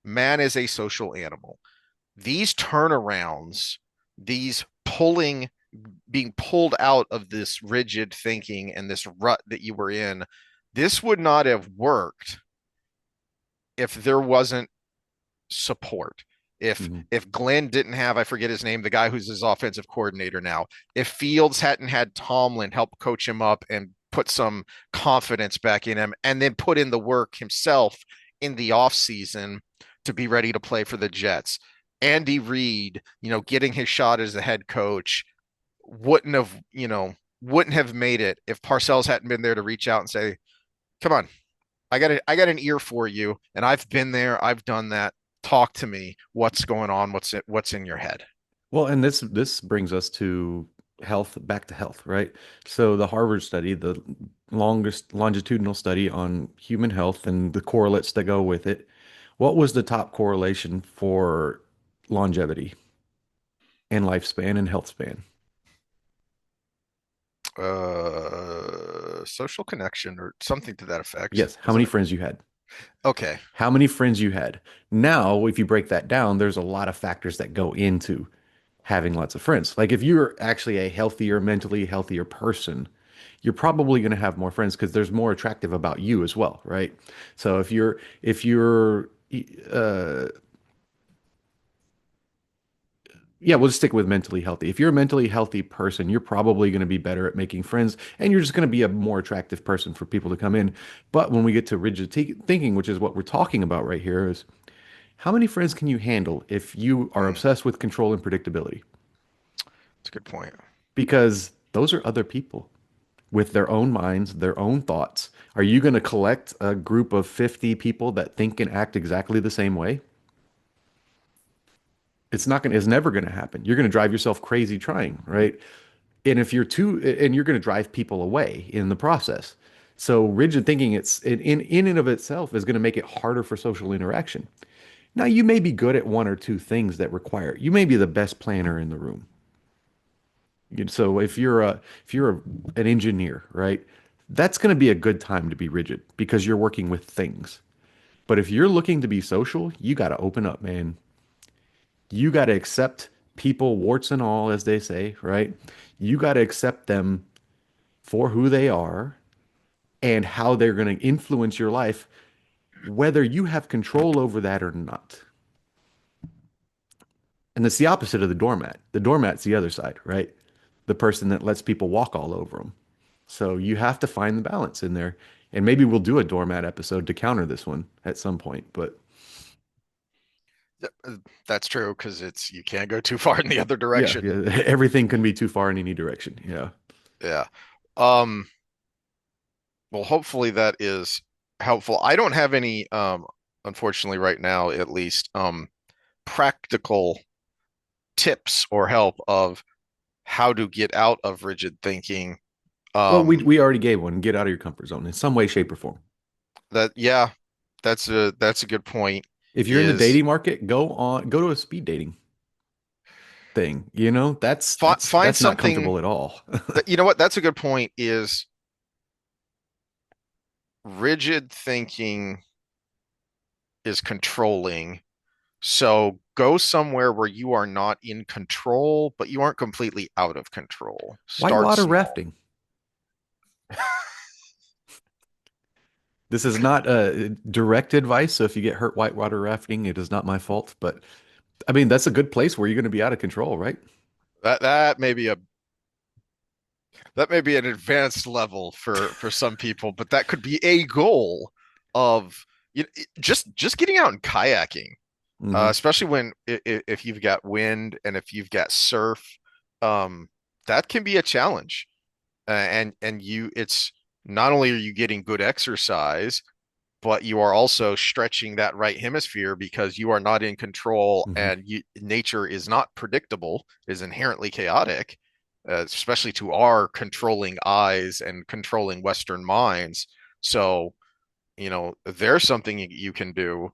Man is a social animal. These turnarounds, these being pulled out of this rigid thinking and this rut that you were in, this would not have worked if there wasn't support. If mhm. if Glenn didn't have, I forget his name, the guy who's his offensive coordinator now, if Fields hadn't had Tomlin help coach him up and put some confidence back in him and then put in the work himself in the offseason to be ready to play for the Jets. Andy Reid, getting his shot as the head coach wouldn't have made it if Parcells hadn't been there to reach out and say, "Come on, I got an ear for you, and I've been there, I've done that. Talk to me. What's going on? What's in your head?" Well, and this brings us to health, back to health, right? So the Harvard study, the longest longitudinal study on human health and the correlates that go with it, what was the top correlation for longevity and lifespan and health span? Social connection or something to that effect, Yes, how wasn't many it? friends you had. Okay. How many friends you had. Now, if you break that down, there's a lot of factors that go into having lots of friends. Like if you're actually a healthier, mentally healthier person, you're probably going to have more friends because there's more attractive about you as well, right? So if you're uh yeah, we'll just stick with mentally healthy. If you're a mentally healthy person, you're probably going to be better at making friends and you're just going to be a more attractive person for people to come in. But when we get to rigid thinking, which is what we're talking about right here, is how many friends can you handle if you are Hmm, obsessed with control and predictability? that's a good point. Because those are other people with their own minds, their own thoughts. Are you going to collect a group of 50 people that think and act exactly the same way? It's never going to happen. You're going to drive yourself crazy trying, right? And you're going to drive people away in the process. So rigid thinking, in and of itself is going to make it harder for social interaction. Now, you may be good at one or two things that require it. You may be the best planner in the room. So an engineer, right? That's going to be a good time to be rigid because you're working with things. But if you're looking to be social, you got to open up, man. You got to accept people, warts and all, as they say, right? You got to accept them for who they are and how they're going to influence your life, whether you have control over that or not. And it's the opposite of the doormat. The doormat's the other side, right? The person that lets people walk all over them. So you have to find the balance in there. And maybe we'll do a doormat episode to counter this one at some point. But That's true because it's you can't go too far in the other yeah, direction. yeah, everything can be too far in any direction. Yeah. Yeah. Um, well, hopefully that is helpful. I don't have any, unfortunately, right now, at least, practical tips or help of how to get out of rigid thinking. Well, we Um, we already gave one. Get out of your comfort zone in some way, shape, or form. yeah, that's a good point. If you're in the Is dating market, go to a speed dating thing. That's fi that's find that's not something comfortable at all. that you know what? That's a good point. Is rigid thinking is controlling. So go somewhere where you are not in control, but you aren't completely out of control. Start Whitewater small. rafting. This is not direct advice, so if you get hurt whitewater rafting, it is not my fault. But I mean, that's a good place where you're going to be out of control, right? That may be a that may be an advanced level for some people, but that could be a goal of just getting out and kayaking, Hmm. especially when if you've got wind and if you've got surf, um, that can be a challenge. And you, it's not only are you getting good exercise, but you are also stretching that right hemisphere because you are not in control Hmm. and nature is not predictable, is inherently chaotic, especially to our controlling eyes and controlling Western minds. So, there's something you can do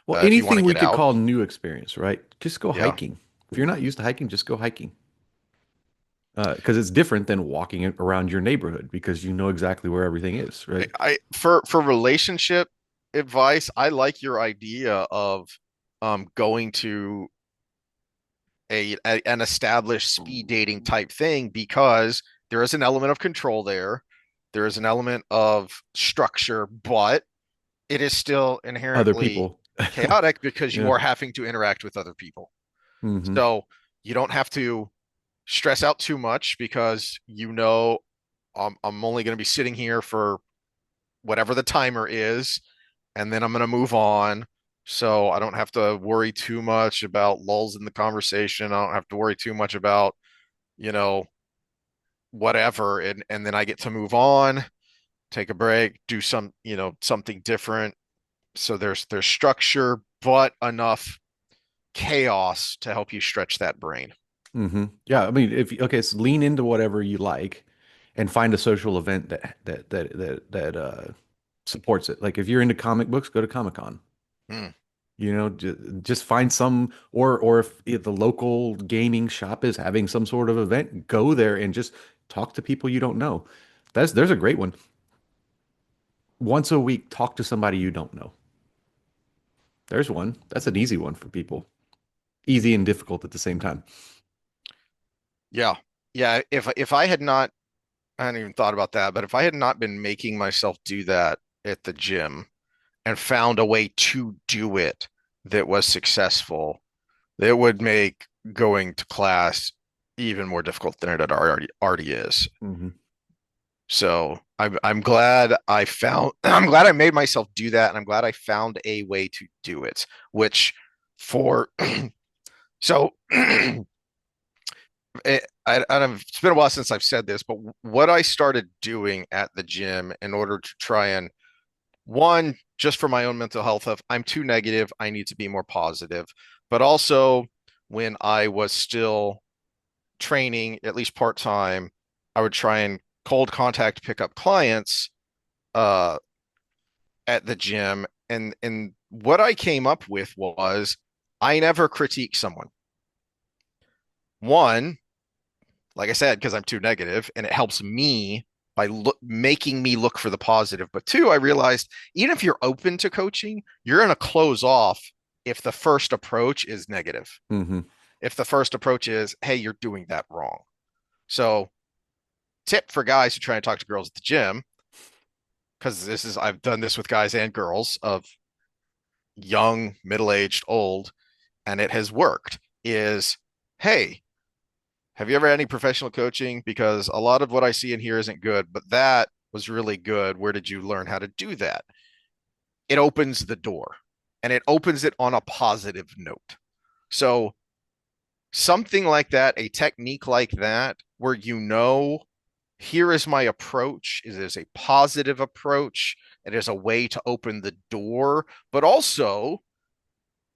Well, if you want to anything we get could out. call new experience, right? Just go Yeah. hiking. If you're not used to hiking, just go hiking. Because it's different than walking around your neighborhood because you know exactly where everything is, right? For relationship advice, I like your idea of going to an established speed dating type thing because there is an element of control there. There is an element of structure, but it is still Other inherently people. chaotic because you Yeah. are having to interact with other people. Hmm. So you don't have to stress out too much because I'm only going to be sitting here for whatever the timer is, and then I'm going to move on. So I don't have to worry too much about lulls in the conversation. I don't have to worry too much about, you know, whatever. And then I get to move on, take a break, do something different. So there's structure, but enough chaos to help you stretch that brain. Hmm. Yeah, I mean, if okay, so lean into whatever you like, and find a social event that supports it. Like if you're into comic books, go to Comic-Con. Hmm. Just find some, or if the local gaming shop is having some sort of event, go there and just Talk to people you don't know. There's a great one. Once a week, talk to somebody you don't know. There's one. That's an easy one for people. Easy and difficult at the same time. Yeah. Yeah. If I had not, I hadn't even thought about that, but if I had not been making myself do that at the gym and found a way to do it that was successful, it would make going to class even more difficult than it already is. Hmm. So I'm glad I found I'm glad I made myself do that, and I'm glad I found a way to do it. Which for so it's been a while since I've said this, but what I started doing at the gym in order to try and one, just for my own mental health of I'm too negative, I need to be more positive, but also when I was still training, at least part time, I would try and cold contact pick up clients uh at the gym, and what I came up with was I never critique someone. One, like I said, because I'm too negative and it helps me by making me look for the positive. But two, I realized even if you're open to coaching, you're going to close off if the first approach is negative. Hmm. If the first approach is, hey, you're doing that wrong. So, tip for guys who try to talk to girls at the gym, because I've done this with guys and girls of young, middle aged, old, and it has worked, is, hey, have you ever had any professional coaching? Because a lot of what I see in here isn't good, but that was really good. Where did you learn how to do that? It opens the door, and it opens it on a positive note. So, something like that, a technique like that, where here is my approach. It is a positive approach. It is a way to open the door, but also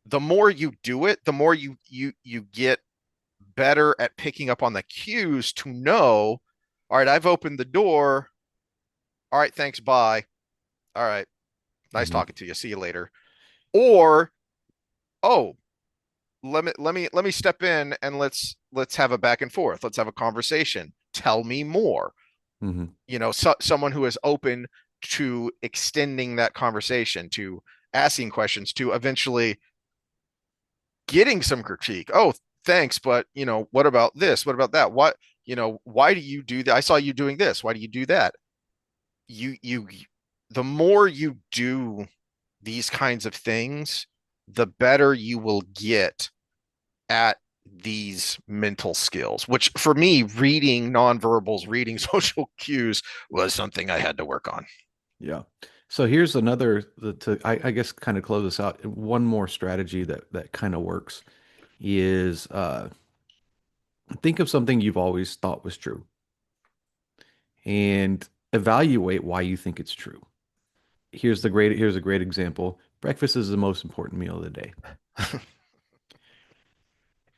the more you do it, the more you get better at picking up on the cues to know, all right, I've opened the door. All right, thanks, bye. All right, nice Hmm. talking to you. See you later. Or, oh, let me step in and let's have a back and forth. Let's have a conversation. Tell me more. Hmm. Someone who is open to extending that conversation, to asking questions, to eventually getting some critique. Oh, thanks, but what about this? What about that? Why do you do that? I saw you doing this. Why do you do that? You the more you do these kinds of things, the better you will get at these mental skills, which for me, reading nonverbals, reading social cues was something I had to work on. Yeah. So here's another I guess kind of close this out. One more strategy that kind of works is think of something you've always thought was true and evaluate why you think it's true. Here's a great example. Breakfast is the most important meal of the day.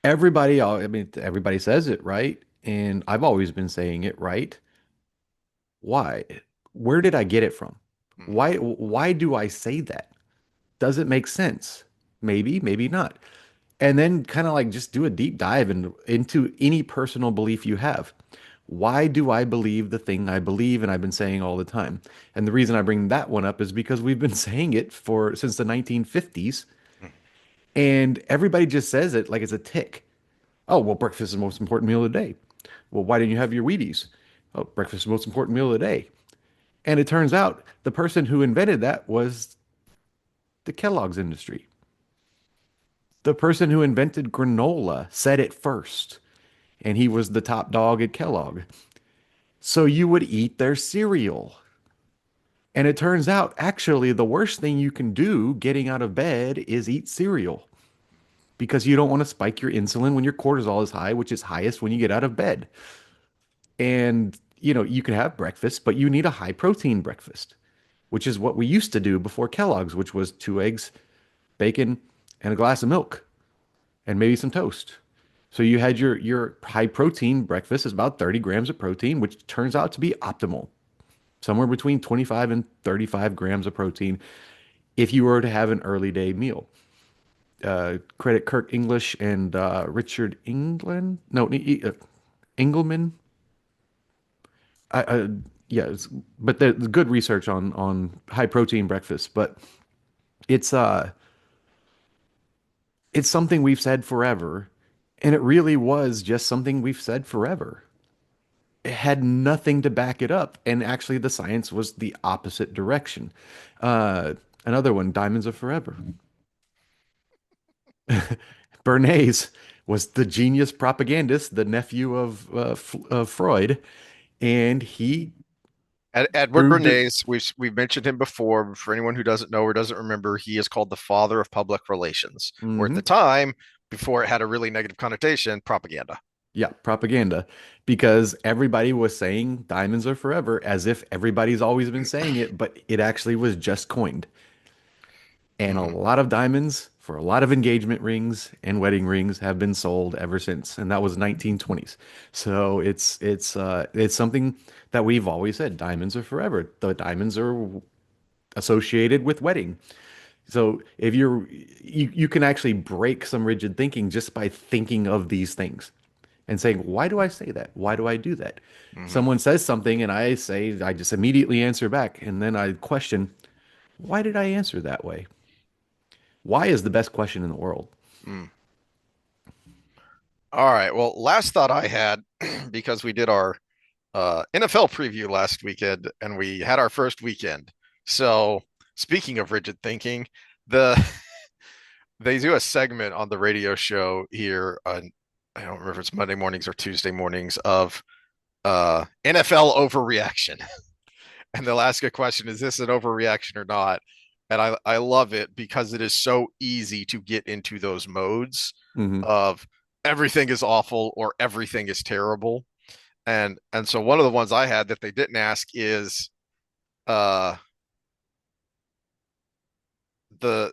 I mean, everybody says it, right? And I've always been saying it, right? Why? Where did I get it from? Why do I say that? Does it make sense? Maybe, maybe not. And then kind of like just do a deep dive into any personal belief you have. Why do I believe the thing I believe and I've been saying all the time? And the reason I bring that one up is because we've been saying it for since the 1950s and everybody just says it like it's a tick. Oh, well, breakfast is the most important meal of the day. Well, why didn't you have your Wheaties? Oh, breakfast is the most important meal of the day. And it turns out the person who invented that was the Kellogg's industry. The person who invented granola said it first, and he was the top dog at Kellogg. So you would eat their cereal. And it turns out actually the worst thing you can do getting out of bed is eat cereal because you don't want to spike your insulin when your cortisol is high, which is highest when you get out of bed. And you can have breakfast, but you need a high protein breakfast, which is what we used to do before Kellogg's, which was 2 eggs, bacon, and a glass of milk, and maybe some toast. So you had your high protein breakfast is about 30 grams of protein, which turns out to be optimal, somewhere between 25 and 35 grams of protein if you were to have an early day meal. Credit Kirk English and Richard England, no, Engelman. I yeah, but there's good research on high protein breakfast, but it's uh it's something we've said forever, and it really was just something we've said forever. It had nothing to back it up, and actually the science was the opposite direction. Uh, Another one, diamonds are forever. Bernays was the genius propagandist, the nephew of Freud, and he Edward proved it. Bernays, we've mentioned him before. For anyone who doesn't know or doesn't remember, he is called the father of public relations, or at Hmm. the time, before it had a really negative connotation, propaganda. Yeah, propaganda, because everybody was saying diamonds are forever as if everybody's always been saying it, but it actually was just coined. And a Hmm. lot of diamonds for a lot of engagement rings and wedding rings have been sold ever since, and that was 1920s. So it's something that we've always said, diamonds are forever. The diamonds are associated with wedding. So if you can actually break some rigid thinking just by thinking of these things and saying, why do I say that? Why do I do that? Hmm. Someone says something and I say, I just immediately answer back. And then I question, why did I answer that way? Why is the best question in the world? Mm. All right. Well, last thought I had, because we did our NFL preview last weekend and we had our first weekend. So, speaking of rigid thinking, the they do a segment on the radio show here on, I don't remember if it's Monday mornings or Tuesday mornings, of NFL overreaction. And they'll ask a question, is this an overreaction or not? And I love it because it is so easy to get into those modes Hmm. of everything is awful or everything is terrible. And so one of the ones I had that they didn't ask is uh the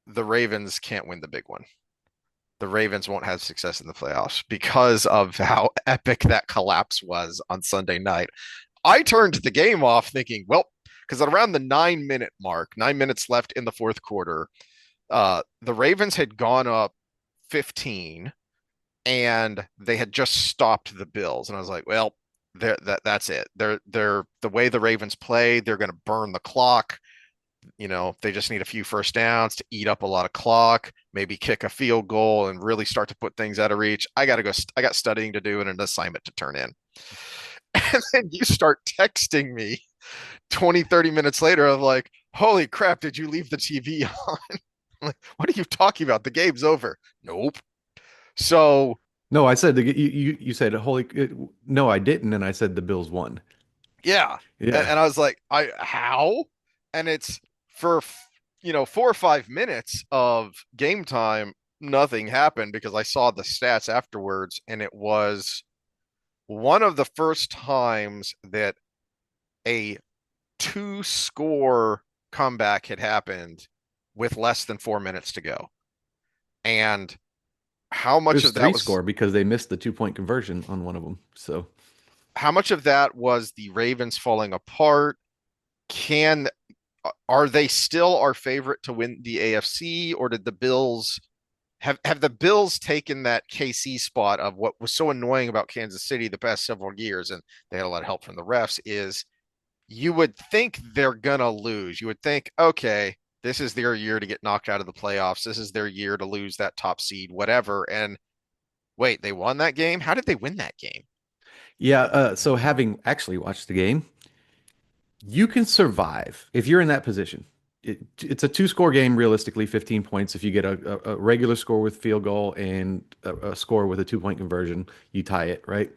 the Ravens can't win the big one. The Ravens won't have success in the playoffs because of how epic that collapse was on Sunday night. I turned the game off thinking, well, because at around the 9 minute mark, 9 minutes left in the fourth quarter, the Ravens had gone up 15 and they had just stopped the Bills. And I was like, well, that's it. They're the way the Ravens play, they're going to burn the clock. They just need a few first downs to eat up a lot of clock, maybe kick a field goal and really start to put things out of reach. I got studying to do and an assignment to turn in. And then you start texting me 20, 30 minutes later of like, holy crap, did you leave the TV on? I'm like, what are you talking about? The game's over. Nope. So No, I said you said no, I didn't, and I said the Bills won. yeah. And, Yeah. and I was like, I how? And it's for 4 or 5 minutes of game time, nothing happened because I saw the stats afterwards, and it was one of the first times that a two score comeback had happened with less than 4 minutes to go. And how It much was of that three was score because they missed the 2 point conversion on one of them. So how much of that was the Ravens falling apart? Can Are they still our favorite to win the AFC, or did the Bills have the Bills taken that KC spot of what was so annoying about Kansas City the past several years, and they had a lot of help from the refs, is you would think they're gonna lose. You would think, okay, this is their year to get knocked out of the playoffs. This is their year to lose that top seed, whatever. And wait, they won that game? How did they win that game? yeah, so having actually watched the game, you can survive if you're in that position. It's a two-score game, realistically, 15 points. If you get a regular score with field goal and a score with a 2 point conversion, you tie it, right?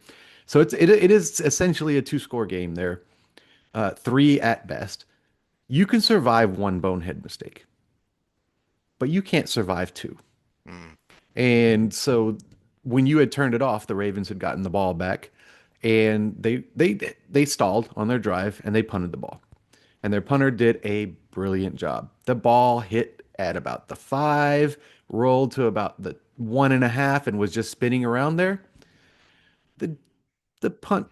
So it is essentially a two-score game there, three at best. You can survive one bonehead mistake, but you can't survive two. Mm, And so when you had turned it off, the Ravens had gotten the ball back, and they stalled on their drive and they punted the ball. And their punter did a brilliant job. The ball hit at about the 5, rolled to about the 1.5, and was just spinning around there. The the punt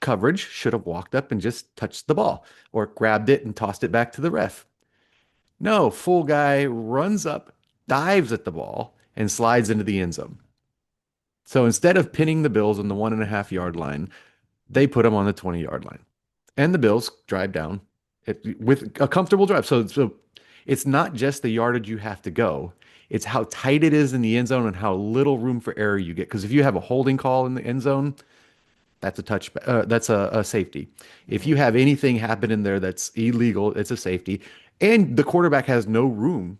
coverage should have walked up and just touched the ball or grabbed it and tossed it back to the ref. No, full guy runs up, dives at the ball, and slides into the end zone. So instead of pinning the Bills on the 1.5 yard line, They put him on the 20-yard line. And the Bills drive down with a comfortable drive. So it's not just the yardage you have to go. It's how tight it is in the end zone and how little room for error you get. Because if you have a holding call in the end zone, that's a touch. That's a safety. If you Mhm. have anything happen in there that's illegal, it's a safety. And the quarterback has no room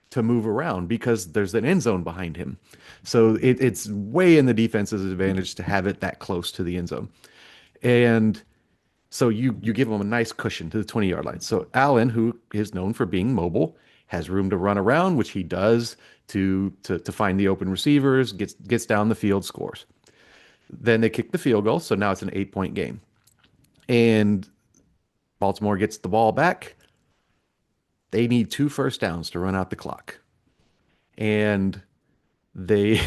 to move around because there's an end zone behind him. So it's way in the defense's advantage to have it that close to the end zone. And so you give him a nice cushion to the 20-yard line. So Allen, who is known for being mobile, has room to run around, which he does to find the open receivers, gets down the field, scores. Then they kick the field goal, so now it's an 8-point game. And Baltimore gets the ball back. They need 2 first downs to run out the clock. And they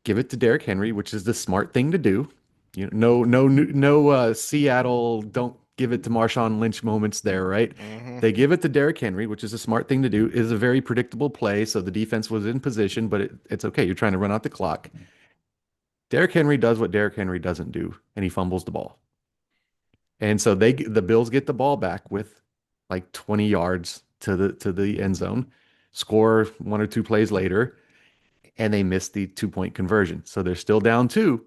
give it to Derrick Henry, which is the smart thing to do. No, Seattle, don't give it to Marshawn Lynch moments there, right? Mhm. They give it to Derrick Henry, which is a smart thing to do. It is a very predictable play, so the defense was in position, but it's okay. You're trying to run out the clock. Derrick Henry does what Derrick Henry doesn't do, and he fumbles the ball. And so the Bills get the ball back with like 20 yards to the end zone, score 1 or 2 plays later, and they miss the 2-point conversion. So they're still down two.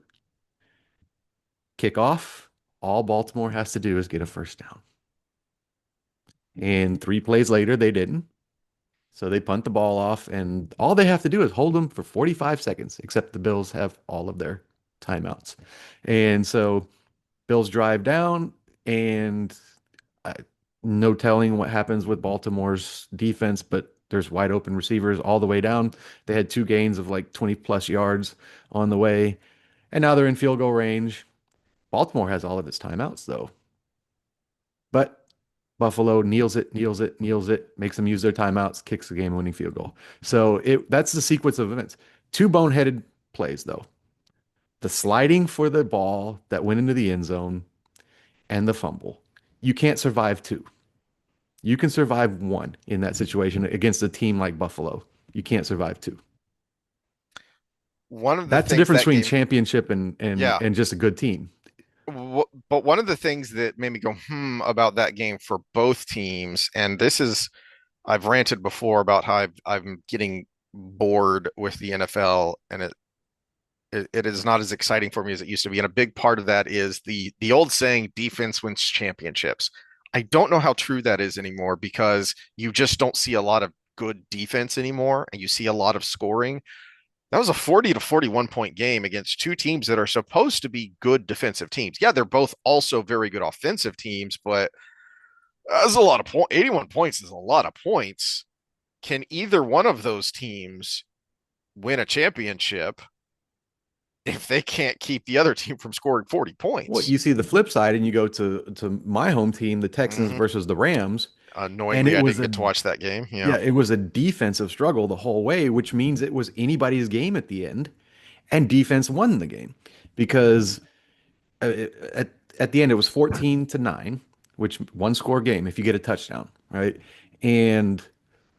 Kickoff. All Baltimore has to do is get a first down. And 3 plays later, they didn't. So they punt the ball off, and all they have to do is hold them for 45 seconds, except the Bills have all of their timeouts. And so Bills drive down, and I, no telling what happens with Baltimore's defense, but there's wide open receivers all the way down. They had 2 gains of like 20 plus yards on the way, and now they're in field goal range. Baltimore has all of its timeouts, though. But Buffalo kneels it, makes them use their timeouts, kicks the game-winning field goal. So that's the sequence of events. 2 boneheaded plays, though. The sliding for the ball that went into the end zone and the fumble. You can't survive two. You can survive one in that situation against a team like Buffalo. You can't survive two. One of the That's the things difference that between game, championship and and yeah. and just a good team. But one of the things that made me go, about that game for both teams, and this is, I've ranted before about how I'm getting bored with the NFL, and it is not as exciting for me as it used to be. And a big part of that is the old saying, defense wins championships. I don't know how true that is anymore because you just don't see a lot of good defense anymore, and you see a lot of scoring. That was a 40 to 41 point game against two teams that are supposed to be good defensive teams. Yeah, they're both also very good offensive teams, but that's a lot of points. 81 points is a lot of points. Can either one of those teams win a championship if they can't keep the other team from scoring 40 Well, points? you see the flip side, and you go to my home team, the Texans Hmm. versus the Rams, and Annoyingly, it I was didn't a get to watch that game. Yeah. yeah, it was a defensive struggle the whole way, which means it was anybody's game at the end, and defense won the game because at the end it was 14-9, which one score game if you get a touchdown, right? And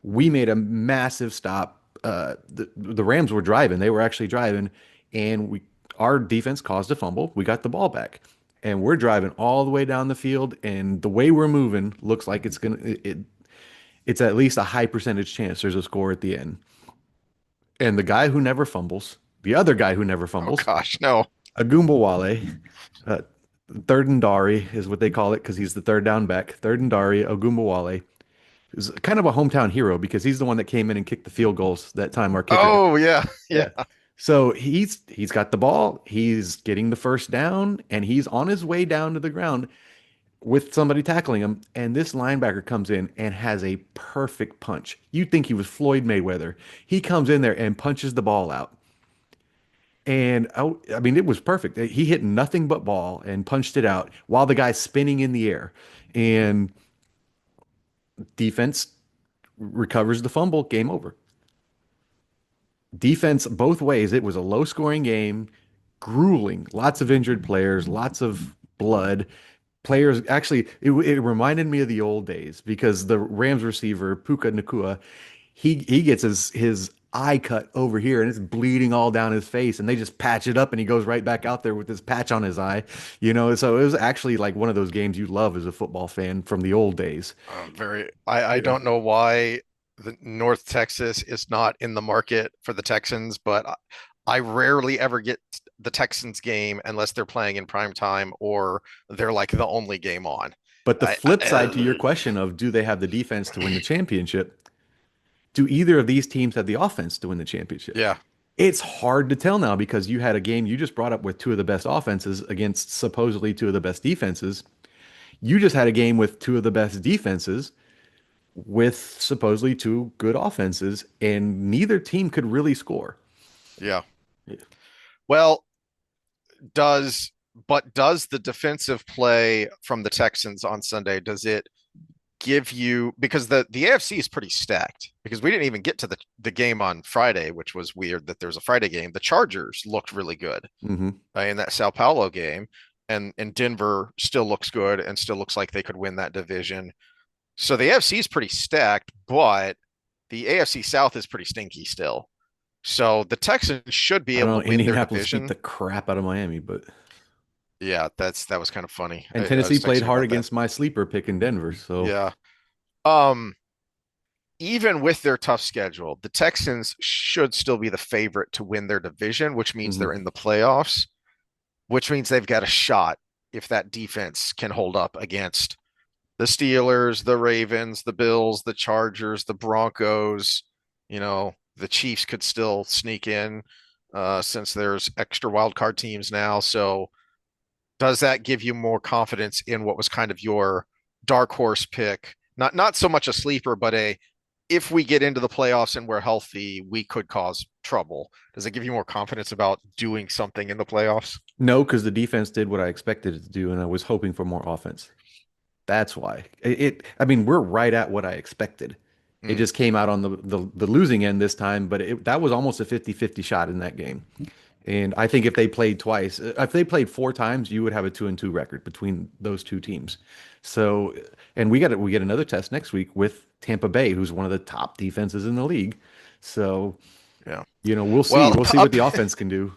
we made a massive stop. The Rams were driving; they were actually driving, and our defense caused a fumble. We got the ball back, and we're driving all the way down the field. And the way we're moving looks like it's at least a high percentage chance there's a score at the end. And the guy who never fumbles, the other guy who never Oh fumbles, gosh, no. Agumbawale, uh, third and Dari is what they call it because he's the third down back. Third and Dari, Agumbawale is kind of a hometown hero because he's the one that came in and kicked the field goals that time our kicker got. Oh yeah, yeah. Yeah. So he's got the ball, he's getting the first down, and he's on his way down to the ground with somebody tackling him. And this linebacker comes in and has a perfect punch. You'd think he was Floyd Mayweather. He comes in there and punches the ball out. And I mean, it was perfect. He hit nothing but ball and punched it out while the guy's spinning in the air. And defense recovers the fumble, game over. Defense both ways. It was a low scoring game, grueling, lots of injured players, lots of blood. Players actually, it reminded me of the old days because the Rams receiver, Puka Nakua, he gets his eye cut over here and it's bleeding all down his face and they just patch it up and he goes right back out there with this patch on his eye, so it was actually like one of those games you love as a football fan from the old days. I Yeah. don't know why the North Texas is not in the market for the Texans, but I rarely ever get the Texans game unless they're playing in prime time or they're like the only game on. But the I, flip side to your I, question of do they have the defense to win the championship? Do either of these teams have the offense to win the championship? yeah, It's hard to tell now because you had a game you just brought up with two of the best offenses against supposedly two of the best defenses. You just had a game with two of the best defenses with supposedly two good offenses, and neither team could really score. yeah. Yeah. Well, does does the defensive play from the Texans on Sunday, does it give you, because the AFC is pretty stacked, because we didn't even get to the game on Friday, which was weird that there's a Friday game. The Chargers looked really good Hmm. in that Sao Paulo game, and Denver still looks good and still looks like they could win that division. So the AFC is pretty stacked, but the AFC South is pretty stinky still. So the Texans should be I able know to win their Indianapolis beat division. the crap out of Miami, but Yeah, that was kind of funny. and I Tennessee was played texting hard about that. against my sleeper pick in Denver. So, Yeah. Um, Even with their tough schedule, the Texans should still be the favorite to win their division, which means mhm. they're in the playoffs, which means they've got a shot if that defense can hold up against the Steelers, the Ravens, the Bills, the Chargers, the Broncos. The Chiefs could still sneak in since there's extra wild card teams now. So does that give you more confidence in what was kind of your dark horse pick? Not so much a sleeper, but a, if we get into the playoffs and we're healthy, we could cause trouble. Does it give you more confidence about doing something in the playoffs? No, because the defense did what I expected it to do, and I was hoping for more offense. That's why. I mean, we're right at what I expected. It Mm, just came out on the losing end this time, but that was almost a 50-50 shot in that game. And I think if they played twice, if they played four times, you would have a 2-2 record between those two teams. So, and we get another test next week with Tampa Bay, who's one of the top defenses in the league. So, yeah. we'll see. Well, We'll see what the offense can do.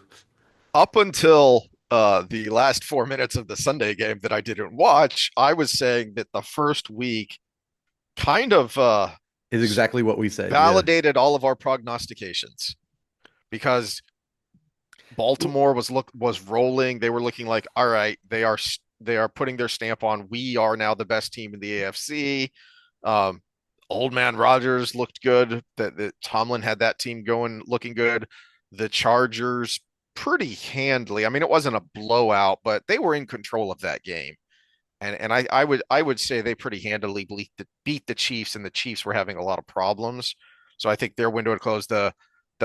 up until the last 4 minutes of the Sunday game that I didn't watch, I was saying that the first week kind of Is exactly what we said. Yeah. validated all of our prognostications, because Baltimore was rolling. They were looking like, all right, they are putting their stamp on, we are now the best team in the AFC. Um, Old man Rodgers looked good. That Tomlin had that team going, looking good. The Chargers pretty handily. I mean, it wasn't a blowout, but they were in control of that game. And I would say they pretty handily beat the Chiefs, and the Chiefs were having a lot of problems. So I think their window had closed. The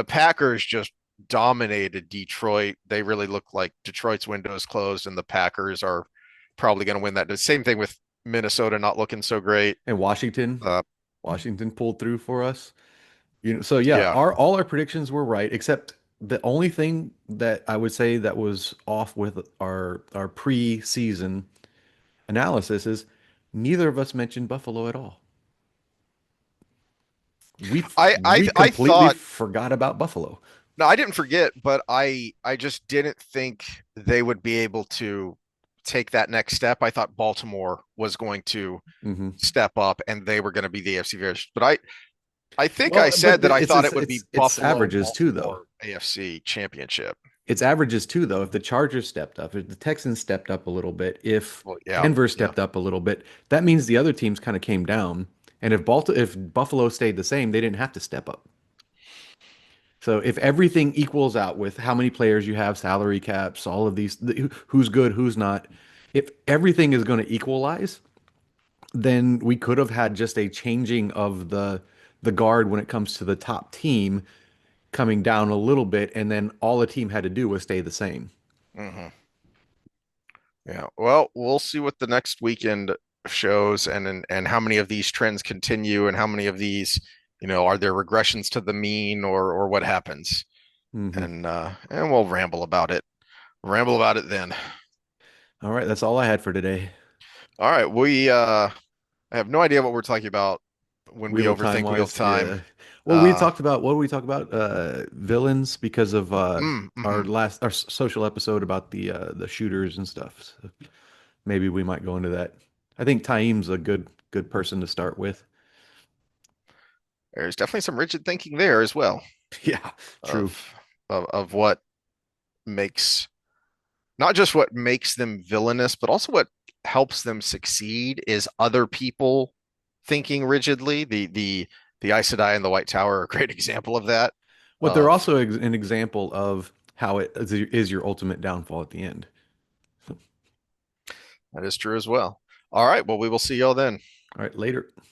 Packers just dominated Detroit. They really look like Detroit's window is closed, and the Packers are probably going to win that. The same thing with Minnesota not looking so great. And Washington, Uh, Washington pulled through for us. So yeah, yeah, our all our predictions were right, except the only thing that I would say that was off with our pre-season analysis is neither of us mentioned Buffalo at all. We I completely thought, forgot about Buffalo. no, I didn't forget, but I just didn't think they would be able to take that next step. I thought Baltimore was going to Hmm. step up and they were going to be the AFC favorites. But I think I Well, said but that I it's thought it's it would it's be it's Buffalo averages too, though. Baltimore AFC championship. It's averages too, though. If the Chargers stepped up, if the Texans stepped up a little bit, if Well, yeah, Denver yeah. stepped up a little bit, that means the other teams kind of came down. And if Buffalo stayed the same, they didn't have to step up. So if everything equals out with how many players you have, salary caps, all of these, who's good, who's not, if everything is going to equalize, then we could have had just a changing of the guard when it comes to the top team coming down a little bit, and then all the team had to do was stay the same. Hmm. Yeah. Well, we'll see what the next weekend shows, and how many of these trends continue, and how many of these, are there regressions to the mean, or what happens. Hmm. And we'll ramble about it. Ramble about it then. All right, that's all I had for today. All right, we I have no idea what we're talking about when we Wheel of Time overthink Wheel of wise, Time. yeah. Well, we Uh, talked about what did we talk about? Villains because of mhm. our social episode about the shooters and stuff. So maybe we might go into that. I think Taim's a good person to start with. There's definitely some rigid thinking there as well Yeah, true. of of what makes not just what makes them villainous, but also what helps them succeed is other people thinking rigidly. The Aes Sedai and the White Tower are a great example of that. But they're Of also an example of how it is your ultimate downfall at the end. that is true as well. All right, well, we will see y'all then. All right, later.